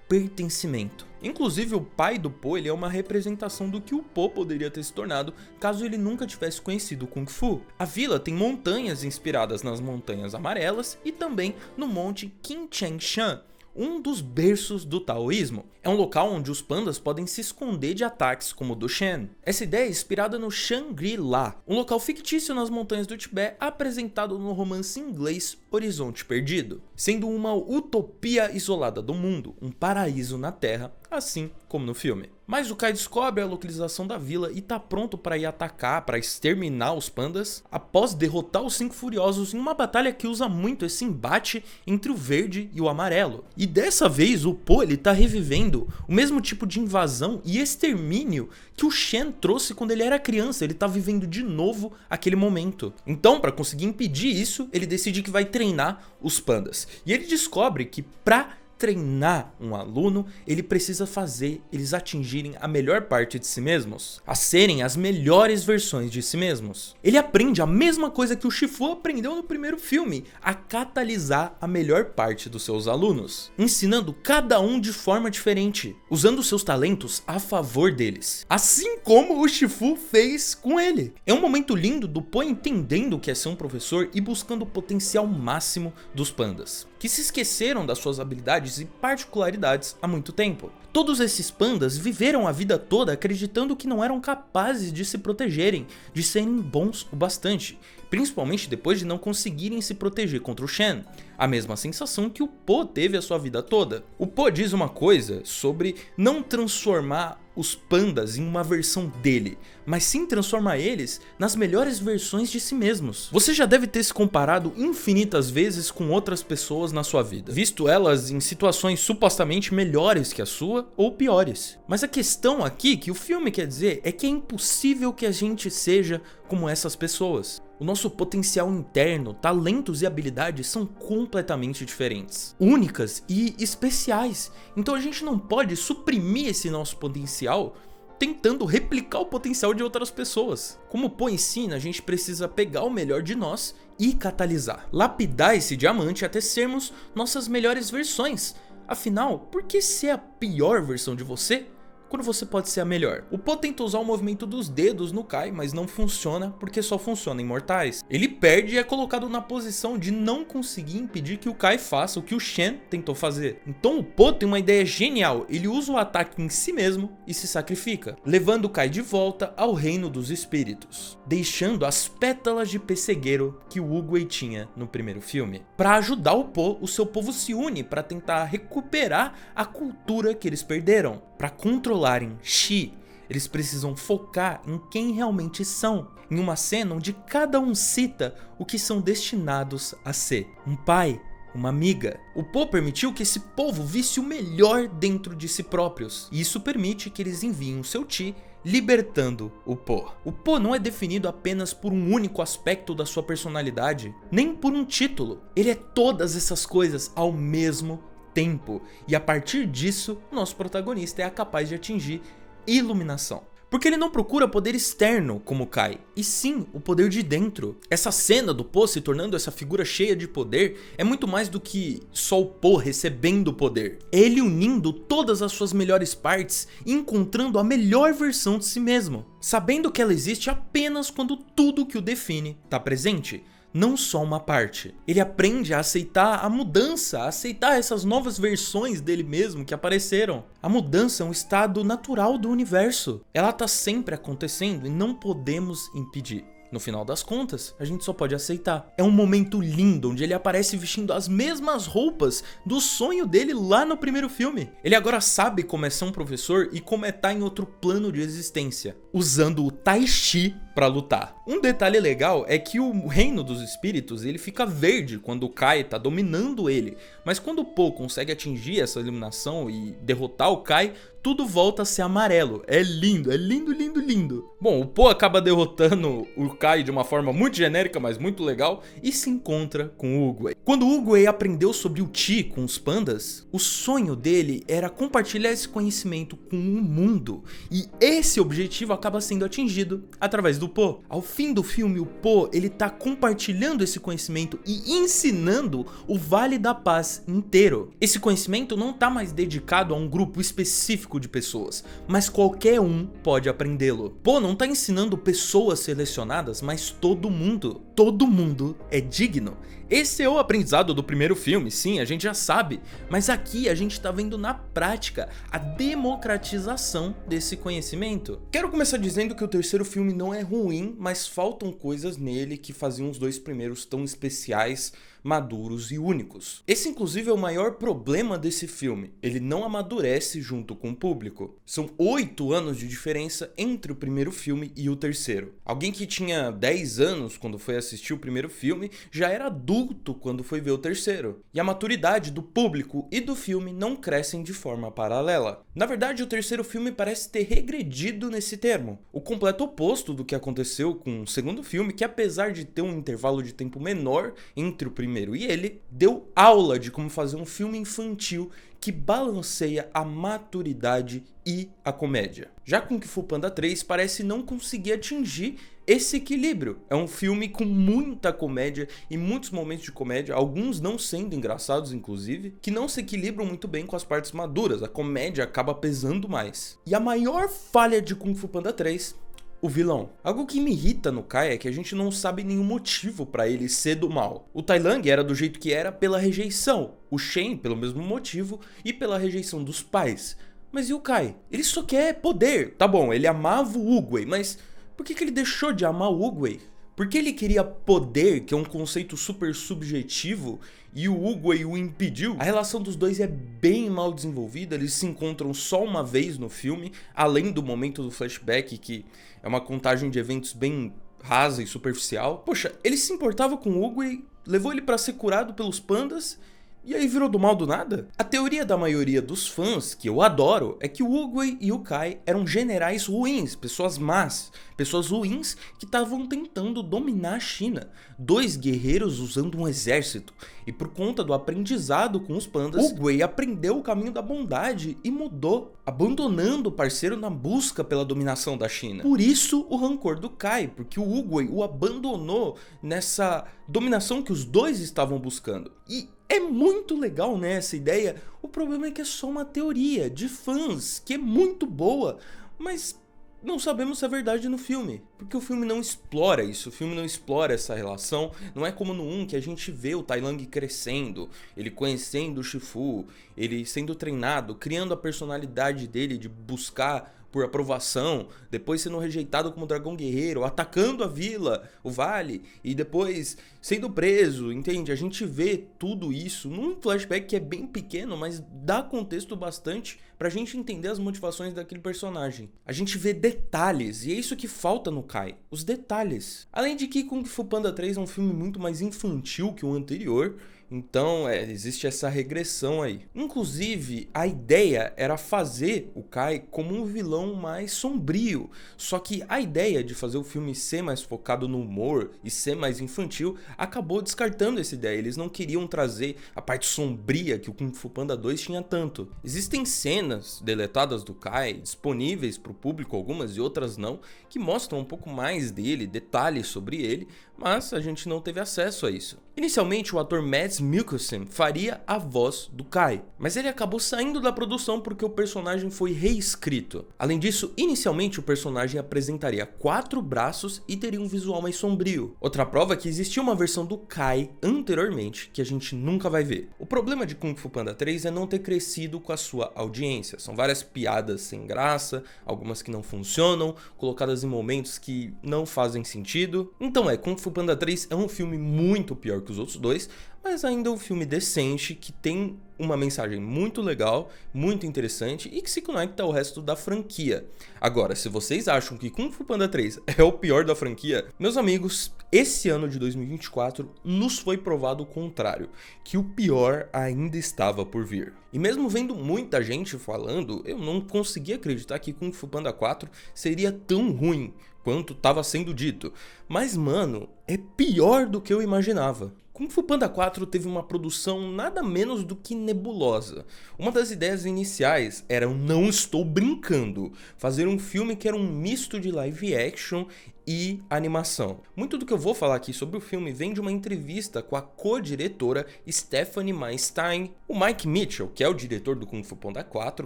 pertencimento. Inclusive o pai do Po ele é uma representação do que o Po poderia ter se tornado caso ele nunca tivesse conhecido o Kung Fu. A vila tem montanhas inspiradas nas Montanhas Amarelas e também no Monte Qinchengshan, um dos berços do taoísmo. É um local onde os pandas podem se esconder de ataques como o do Shen. Essa ideia é inspirada no Shangri-La, um local fictício nas montanhas do Tibete apresentado no romance inglês Horizonte Perdido. Sendo uma utopia isolada do mundo, um paraíso na Terra, assim como no filme. Mas o Kai descobre a localização da vila e tá pronto para ir atacar, para exterminar os pandas, após derrotar os 5 furiosos em uma batalha que usa muito esse embate entre o verde e o amarelo. E dessa vez o Po ele tá revivendo o mesmo tipo de invasão e extermínio que o Shen trouxe quando ele era criança. Ele tá vivendo de novo aquele momento. Então, para conseguir impedir isso, ele decide que vai treinar os pandas. E ele descobre que para treinar um aluno, ele precisa fazer eles atingirem a melhor parte de si mesmos, a serem as melhores versões de si mesmos. Ele aprende a mesma coisa que o Shifu aprendeu no primeiro filme, a catalisar a melhor parte dos seus alunos, ensinando cada um de forma diferente, usando seus talentos a favor deles, assim como o Shifu fez com ele. É um momento lindo do Po entendendo o que é ser um professor e buscando o potencial máximo dos pandas, que se esqueceram das suas habilidades e particularidades há muito tempo. Todos esses pandas viveram a vida toda acreditando que não eram capazes de se protegerem, de serem bons o bastante, principalmente depois de não conseguirem se proteger contra o Shen. A mesma sensação que o Po teve a sua vida toda. O Po diz uma coisa sobre não transformar os pandas em uma versão dele, mas sim transformar eles nas melhores versões de si mesmos. Você já deve ter se comparado infinitas vezes com outras pessoas na sua vida, visto elas em situações supostamente melhores que a sua ou piores. Mas a questão aqui que o filme quer dizer é que é impossível que a gente seja como essas pessoas. O nosso potencial interno, talentos e habilidades são completamente diferentes, únicas e especiais. Então a gente não pode suprimir esse nosso potencial tentando replicar o potencial de outras pessoas. Como o Po ensina, a gente precisa pegar o melhor de nós e catalisar, lapidar esse diamante até sermos nossas melhores versões. Afinal, por que ser a pior versão de você quando você pode ser a melhor? O Po tenta usar o movimento dos dedos no Kai, mas não funciona porque só funciona em mortais. Ele perde e é colocado na posição de não conseguir impedir que o Kai faça o que o Shen tentou fazer. Então o Po tem uma ideia genial, ele usa o ataque em si mesmo e se sacrifica, levando o Kai de volta ao reino dos espíritos, deixando as pétalas de pessegueiro que o Oogway tinha no primeiro filme. Para ajudar o Po, o seu povo se une para tentar recuperar a cultura que eles perderam. Para controlarem Shi, eles precisam focar em quem realmente são, em uma cena onde cada um cita o que são destinados a ser: um pai, uma amiga. O Po permitiu que esse povo visse o melhor dentro de si próprios, e isso permite que eles enviem o seu Chi, libertando o Po. O Po não é definido apenas por um único aspecto da sua personalidade, nem por um título. Ele é todas essas coisas ao mesmo tempo, e a partir disso, nosso protagonista é capaz de atingir iluminação. Porque ele não procura poder externo como Kai, e sim o poder de dentro. Essa cena do Po se tornando essa figura cheia de poder é muito mais do que só o Po recebendo poder. É ele unindo todas as suas melhores partes e encontrando a melhor versão de si mesmo, sabendo que ela existe apenas quando tudo que o define está presente, não só uma parte. Ele aprende a aceitar a mudança, a aceitar essas novas versões dele mesmo que apareceram. A mudança é um estado natural do universo. Ela está sempre acontecendo e não podemos impedir. No final das contas, a gente só pode aceitar. É um momento lindo onde ele aparece vestindo as mesmas roupas do sonho dele lá no primeiro filme. Ele agora sabe como é ser um professor e como é estar em outro plano de existência, usando o Tai Chi para lutar. Um detalhe legal é que o reino dos espíritos ele fica verde quando o Kai tá dominando ele, mas quando o Po consegue atingir essa iluminação e derrotar o Kai, tudo volta a ser amarelo. É lindo, lindo, lindo. Bom, o Po acaba derrotando o Kai de uma forma muito genérica, mas muito legal, e se encontra com o Oogway. Quando o Oogway aprendeu sobre o Chi com os pandas, o sonho dele era compartilhar esse conhecimento com o mundo, e esse objetivo acaba sendo atingido através do Po. Ao fim do filme, o Po ele tá compartilhando esse conhecimento e ensinando o Vale da Paz inteiro. Esse conhecimento não tá mais dedicado a um grupo específico de pessoas, mas qualquer um pode aprendê-lo. Po não tá ensinando pessoas selecionadas, mas todo mundo. Todo mundo é digno. Esse é o aprendizado do primeiro filme, sim, a gente já sabe, mas aqui a gente tá vendo na prática a democratização desse conhecimento. Quero começar dizendo que o terceiro filme não é ruim, mas faltam coisas nele que faziam os dois primeiros tão especiais, maduros e únicos. Esse inclusive é o maior problema desse filme, ele não amadurece junto com o público. São 8 anos de diferença entre o primeiro filme e o terceiro. Alguém que tinha 10 anos quando foi assistir o primeiro filme já era adulto quando foi ver o terceiro. E a maturidade do público e do filme não crescem de forma paralela. Na verdade, o terceiro filme parece ter regredido nesse termo. O completo oposto do que aconteceu com o segundo filme, que apesar de ter um intervalo de tempo menor entre o primeiro e ele, deu aula de como fazer um filme infantil que balanceia a maturidade e a comédia. Já Kung Fu Panda 3 parece não conseguir atingir esse equilíbrio. É um filme com muita comédia e muitos momentos de comédia, alguns não sendo engraçados inclusive, que não se equilibram muito bem com as partes maduras, a comédia acaba pesando mais. E a maior falha de Kung Fu Panda 3, o vilão. Algo que me irrita no Kai é que a gente não sabe nenhum motivo pra ele ser do mal. O Tai Lung era do jeito que era pela rejeição, o Shen pelo mesmo motivo e pela rejeição dos pais. Mas e o Kai? Ele só quer poder. Tá bom, ele amava o Oogway, mas por que ele deixou de amar o Oogway? Porque ele queria poder, que é um conceito super subjetivo, e o Oogway o impediu. A relação dos dois é bem mal desenvolvida, eles se encontram só uma vez no filme, além do momento do flashback, que é uma contagem de eventos bem rasa e superficial. Poxa, ele se importava com o Oogway, levou ele pra ser curado pelos pandas, e aí virou do mal do nada? A teoria da maioria dos fãs, que eu adoro, é que o Oogway e o Kai eram generais ruins, pessoas más, pessoas ruins que estavam tentando dominar a China. Dois guerreiros usando um exército. E por conta do aprendizado com os pandas, Oogway aprendeu o caminho da bondade e mudou, abandonando o parceiro na busca pela dominação da China. Por isso o rancor do Kai, porque o Oogway o abandonou nessa dominação que os dois estavam buscando. E é muito legal, né, essa ideia. O problema é que é só uma teoria de fãs, que é muito boa, mas não sabemos se é verdade no filme, porque o filme não explora isso, o filme não explora essa relação. Não é como no 1 que a gente vê o Tai Lung crescendo, ele conhecendo o Shifu, ele sendo treinado, criando a personalidade dele de buscar por aprovação, depois sendo rejeitado como dragão guerreiro, atacando a vila, o vale, e depois sendo preso, entende? A gente vê tudo isso num flashback que é bem pequeno, mas dá contexto bastante pra gente entender as motivações daquele personagem. A gente vê detalhes, e é isso que falta no Kai, os detalhes. Além de que Kung Fu Panda 3 é um filme muito mais infantil que o anterior, então existe essa regressão aí. Inclusive, a ideia era fazer o Kai como um vilão mais sombrio. Só que a ideia de fazer o filme ser mais focado no humor e ser mais infantil acabou descartando essa ideia. Eles não queriam trazer a parte sombria que o Kung Fu Panda 2 tinha tanto. Existem cenas deletadas do Kai, disponíveis para o público, algumas e outras não, que mostram um pouco mais dele, detalhes sobre ele, mas a gente não teve acesso a isso. Inicialmente, o ator Mads Mikkelsen faria a voz do Kai, mas ele acabou saindo da produção porque o personagem foi reescrito. Além disso, inicialmente o personagem apresentaria 4 braços e teria um visual mais sombrio. Outra prova é que existia uma versão do Kai anteriormente que a gente nunca vai ver. O problema de Kung Fu Panda 3 é não ter crescido com a sua audiência. São várias piadas sem graça, algumas que não funcionam, colocadas em momentos que não fazem sentido. Então Kung Fu Panda 3 é um filme muito pior que os outros dois, mas ainda é um filme decente, que tem uma mensagem muito legal, muito interessante e que se conecta ao resto da franquia. Agora, se vocês acham que Kung Fu Panda 3 é o pior da franquia, meus amigos, esse ano de 2024 nos foi provado o contrário, que o pior ainda estava por vir. E mesmo vendo muita gente falando, eu não conseguia acreditar que Kung Fu Panda 4 seria tão ruim quanto estava sendo dito. Mas, mano, é pior do que eu imaginava. Kung Fu Panda 4 teve uma produção nada menos do que nebulosa. Uma das ideias iniciais era, não estou brincando, fazer um filme que era um misto de live action e animação. Muito do que eu vou falar aqui sobre o filme vem de uma entrevista com a co-diretora Stephanie Meyer. O Mike Mitchell, que é o diretor do Kung Fu Panda 4,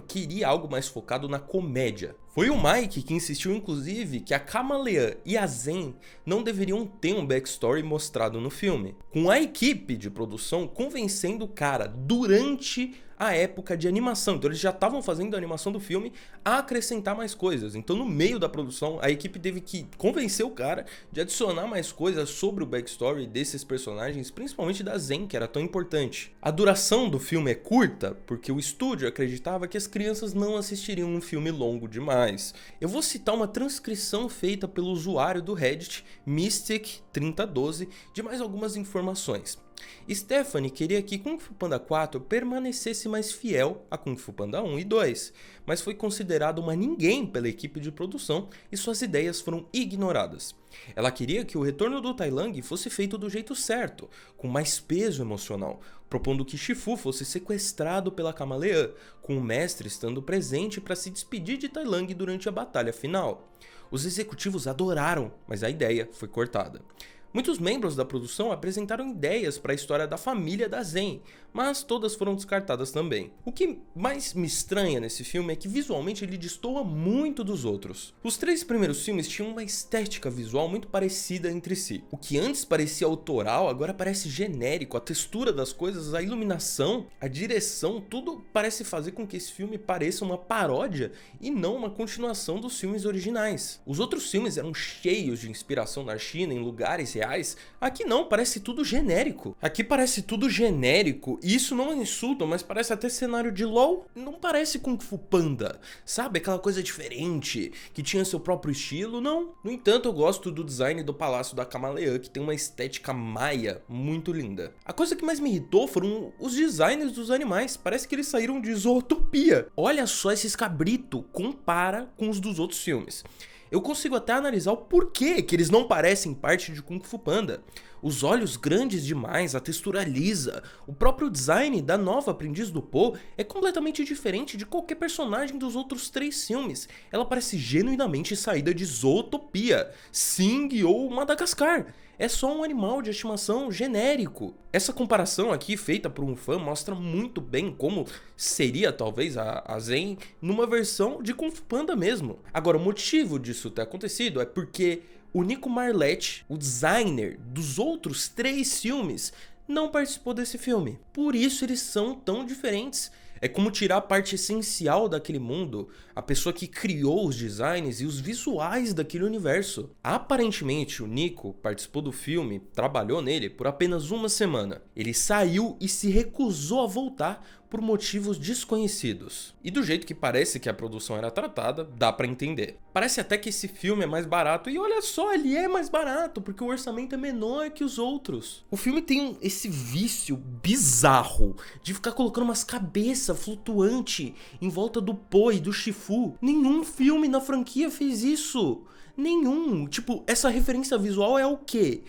queria algo mais focado na comédia. Foi o Mike que insistiu inclusive que a Kamaleon e a Zen não deveriam ter um backstory mostrado no filme, com a equipe de produção convencendo o cara durante a época de animação. Então eles já estavam fazendo a animação do filme a acrescentar mais coisas. Então no meio da produção a equipe teve que convencer o cara de adicionar mais coisas sobre o backstory desses personagens, principalmente da Zen, que era tão importante. A duração do filme é curta porque o estúdio acreditava que as crianças não assistiriam um filme longo demais. Eu vou citar uma transcrição feita pelo usuário do Reddit Mystic3012 de mais algumas informações. Stephanie queria que Kung Fu Panda 4 permanecesse mais fiel a Kung Fu Panda 1 e 2, mas foi considerada uma ninguém pela equipe de produção e suas ideias foram ignoradas. Ela queria que o retorno do Tai Lung fosse feito do jeito certo, com mais peso emocional, propondo que Shifu fosse sequestrado pela Kamaleon, com o mestre estando presente para se despedir de Tai Lung durante a batalha final. Os executivos adoraram, mas a ideia foi cortada. Muitos membros da produção apresentaram ideias para a história da família da Zen, mas todas foram descartadas também. O que mais me estranha nesse filme é que visualmente ele destoa muito dos outros. Os 3 primeiros filmes tinham uma estética visual muito parecida entre si. O que antes parecia autoral agora parece genérico, a textura das coisas, a iluminação, a direção, tudo parece fazer com que esse filme pareça uma paródia e não uma continuação dos filmes originais. Os outros filmes eram cheios de inspiração na China, em lugares reais. Aqui não, parece tudo genérico. Aqui parece tudo genérico, e isso não é um insulto, mas parece até cenário de LOL. Não parece Kung Fu Panda, sabe? Aquela coisa diferente, que tinha seu próprio estilo, não. No entanto, eu gosto do design do Palácio da Kamaleon, que tem uma estética maia muito linda. A coisa que mais me irritou foram os designs dos animais, parece que eles saíram de Zootopia. Olha só esses cabritos, compara com os dos outros filmes. Eu consigo até analisar o porquê que eles não parecem parte de Kung Fu Panda. Os olhos grandes demais, a textura lisa, o próprio design da nova aprendiz do Po é completamente diferente de qualquer personagem dos outros 3 filmes. Ela parece genuinamente saída de Zootopia, Sing ou Madagascar. É só um animal de estimação genérico. Essa comparação aqui feita por um fã mostra muito bem como seria talvez a Zen numa versão de Kung Fu Panda mesmo. Agora, o motivo disso ter acontecido é porque o Nico Marlett, o designer dos outros 3 filmes, não participou desse filme. Por isso eles são tão diferentes. É como tirar a parte essencial daquele mundo, a pessoa que criou os designs e os visuais daquele universo. Aparentemente, o Nico participou do filme, trabalhou nele por apenas uma semana. Ele saiu e se recusou a voltar por motivos desconhecidos. E do jeito que parece que a produção era tratada, dá pra entender. Parece até que esse filme é mais barato, e olha só, ele é mais barato, porque o orçamento é menor que os outros. O filme tem esse vício bizarro de ficar colocando umas cabeças flutuantes em volta do Po e do Shifu. Nenhum filme na franquia fez isso. Nenhum. Tipo, essa referência visual é o quê?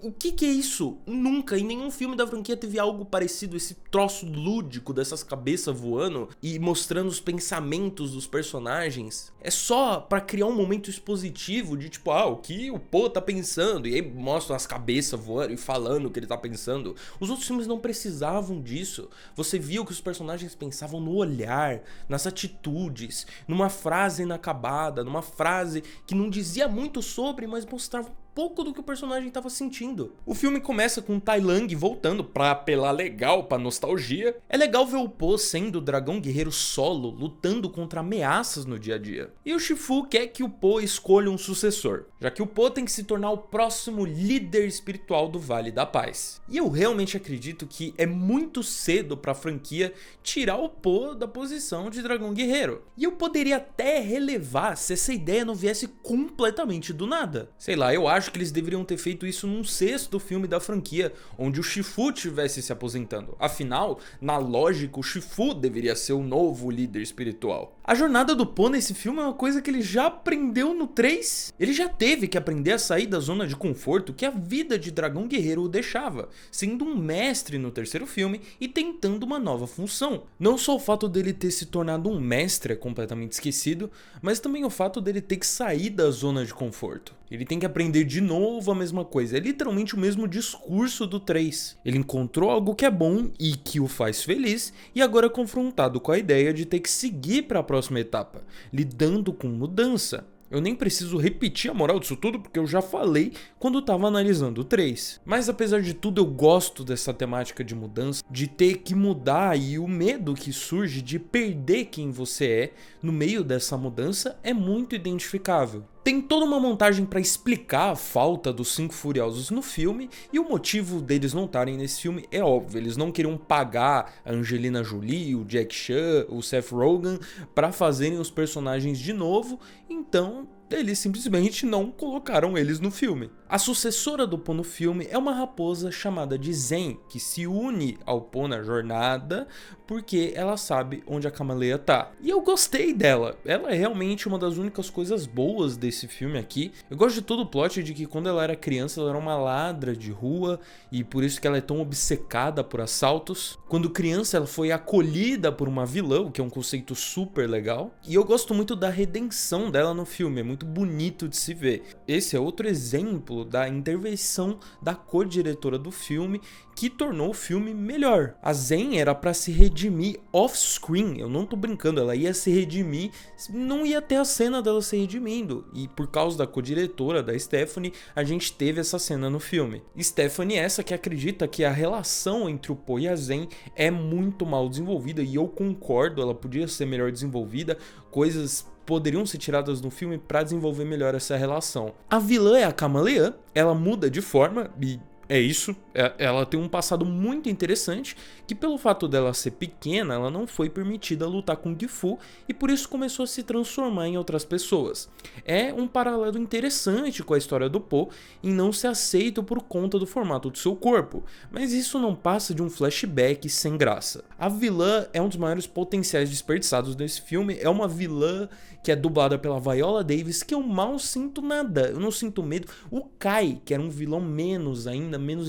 O que é isso? Nunca, em nenhum filme da franquia teve algo parecido, esse troço lúdico dessas cabeças voando e mostrando os pensamentos dos personagens. É só pra criar um momento expositivo de tipo, o que o Po tá pensando, e aí mostram as cabeças voando e falando o que ele tá pensando. Os outros filmes não precisavam disso. Você viu que os personagens pensavam no olhar, nas atitudes, numa frase inacabada, numa frase que não dizia muito sobre, mas mostrava pouco do que o personagem estava sentindo. O filme começa com Tai Lung voltando pra apelar legal pra nostalgia. É legal ver o Po sendo o dragão guerreiro solo, lutando contra ameaças no dia a dia. E o Shifu quer que o Po escolha um sucessor, já que o Po tem que se tornar o próximo líder espiritual do Vale da Paz. E eu realmente acredito que é muito cedo pra franquia tirar o Po da posição de dragão guerreiro. E eu poderia até relevar se essa ideia não viesse completamente do nada. Sei lá, eu acho que eles deveriam ter feito isso num 6º filme da franquia, onde o Shifu estivesse se aposentando. Afinal, na lógica, o Shifu deveria ser o novo líder espiritual. A jornada do Po nesse filme é uma coisa que ele já aprendeu no 3. Ele já teve que aprender a sair da zona de conforto que a vida de dragão guerreiro o deixava, sendo um mestre no 3º filme e tentando uma nova função. Não só o fato dele ter se tornado um mestre é completamente esquecido, mas também o fato dele ter que sair da zona de conforto. Ele tem que aprender de novo a mesma coisa, é literalmente o mesmo discurso do 3. Ele encontrou algo que é bom e que o faz feliz, e agora é confrontado com a ideia de ter que seguir para a próxima etapa, lidando com mudança. Eu nem preciso repetir a moral disso tudo porque eu já falei quando estava analisando o 3. Mas apesar de tudo, eu gosto dessa temática de mudança, de ter que mudar, e o medo que surge de perder quem você é no meio dessa mudança é muito identificável. Tem toda uma montagem para explicar a falta dos 5 Furiosos no filme, e o motivo deles não estarem nesse filme é óbvio. Eles não queriam pagar a Angelina Jolie, o Jack Chan, o Seth Rogen para fazerem os personagens de novo, então eles simplesmente não colocaram eles no filme. A sucessora do Po no filme é uma raposa chamada de Zen, que se une ao Po na jornada porque ela sabe onde a Kamaleia tá. E eu gostei dela, ela é realmente uma das únicas coisas boas desse filme aqui. Eu gosto de todo o plot de que quando ela era criança ela era uma ladra de rua e por isso que ela é tão obcecada por assaltos. Quando criança ela foi acolhida por uma vilã, o que é um conceito super legal. E eu gosto muito da redenção dela no filme, é muito bonito de se ver. Esse é outro exemplo da intervenção da co-diretora do filme que tornou o filme melhor. A Zen era pra se redimir off-screen, eu não tô brincando, ela ia se redimir, não ia ter a cena dela se redimindo, e por causa da co-diretora, da Stephanie, a gente teve essa cena no filme. Stephanie essa que acredita que a relação entre o Po e a Zen é muito mal desenvolvida, e eu concordo, ela podia ser melhor desenvolvida, coisas poderiam ser tiradas no filme para desenvolver melhor essa relação. A vilã é a Kamaleia, ela muda de forma e é isso, ela tem um passado muito interessante, que pelo fato dela ser pequena, ela não foi permitida lutar com Gifu e por isso começou a se transformar em outras pessoas. É um paralelo interessante com a história do Po em não ser aceito por conta do formato do seu corpo, mas isso não passa de um flashback sem graça. A vilã é um dos maiores potenciais desperdiçados desse filme, é uma vilã que é dublada pela Viola Davis, que eu mal sinto nada, eu não sinto medo. O Kai, que era um vilão menos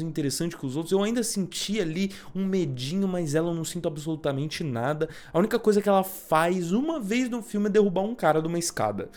interessante que os outros, eu ainda senti ali um medinho, mas ela eu não sinto absolutamente nada. A única coisa que ela faz uma vez no filme é derrubar um cara de uma escada,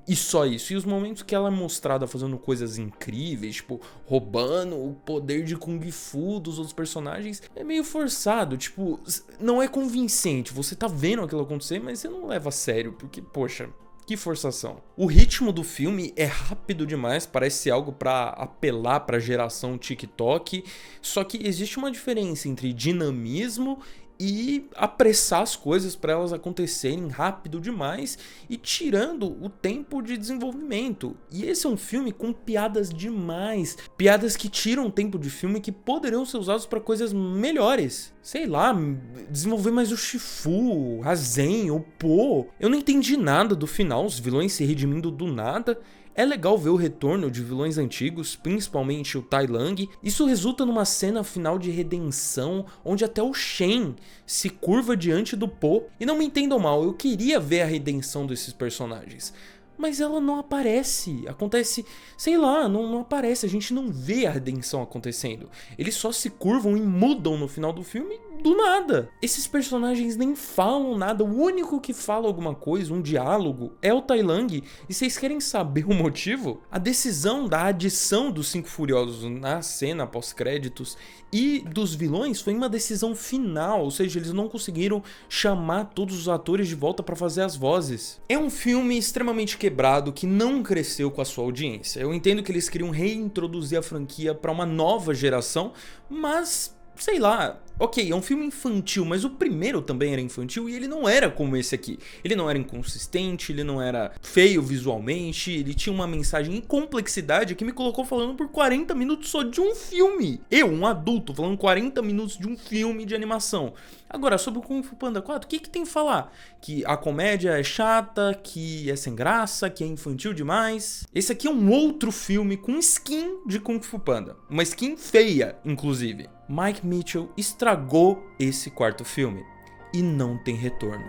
e só isso. E os momentos que ela é mostrada fazendo coisas incríveis, tipo roubando o poder de Kung Fu dos outros personagens, é meio forçado, tipo, não é convincente. Você tá vendo aquilo acontecer, mas você não leva a sério, porque, poxa, que forçação. O ritmo do filme é rápido demais, parece algo pra apelar pra geração TikTok, só que existe uma diferença entre dinamismo e apressar as coisas para elas acontecerem rápido demais e tirando o tempo de desenvolvimento. E esse é um filme com piadas demais, piadas que tiram o tempo de filme que poderiam ser usados para coisas melhores. Sei lá, desenvolver mais o Shifu, a Zen, o Po. Eu não entendi nada do final, os vilões se redimindo do nada. É legal ver o retorno de vilões antigos, principalmente o Tai Lang. Isso resulta numa cena final de redenção, onde até o Shen se curva diante do Po. E não me entendam mal, eu queria ver a redenção desses personagens, mas ela não aparece, acontece, sei lá, não aparece, a gente não vê a redenção acontecendo. Eles só se curvam e mudam no final do filme do nada. Esses personagens nem falam nada, o único que fala alguma coisa, um diálogo, é o Tai Lang. E vocês querem saber o motivo? A decisão da adição dos 5 Furiosos na cena pós-créditos e dos vilões foi uma decisão final, ou seja, eles não conseguiram chamar todos os atores de volta para fazer as vozes. É um filme extremamente quebrado que não cresceu com a sua audiência. Eu entendo que eles queriam reintroduzir a franquia para uma nova geração, mas sei lá, ok, é um filme infantil, mas o primeiro também era infantil e ele não era como esse aqui. Ele não era inconsistente, ele não era feio visualmente, ele tinha uma mensagem e complexidade que me colocou falando por 40 minutos só de um filme. Eu, um adulto, falando 40 minutos de um filme de animação. Agora, sobre o Kung Fu Panda 4, o que tem que falar? Que a comédia é chata, que é sem graça, que é infantil demais. Esse aqui é um outro filme com skin de Kung Fu Panda. Uma skin feia, inclusive. Mike Mitchell estragou esse quarto filme e não tem retorno.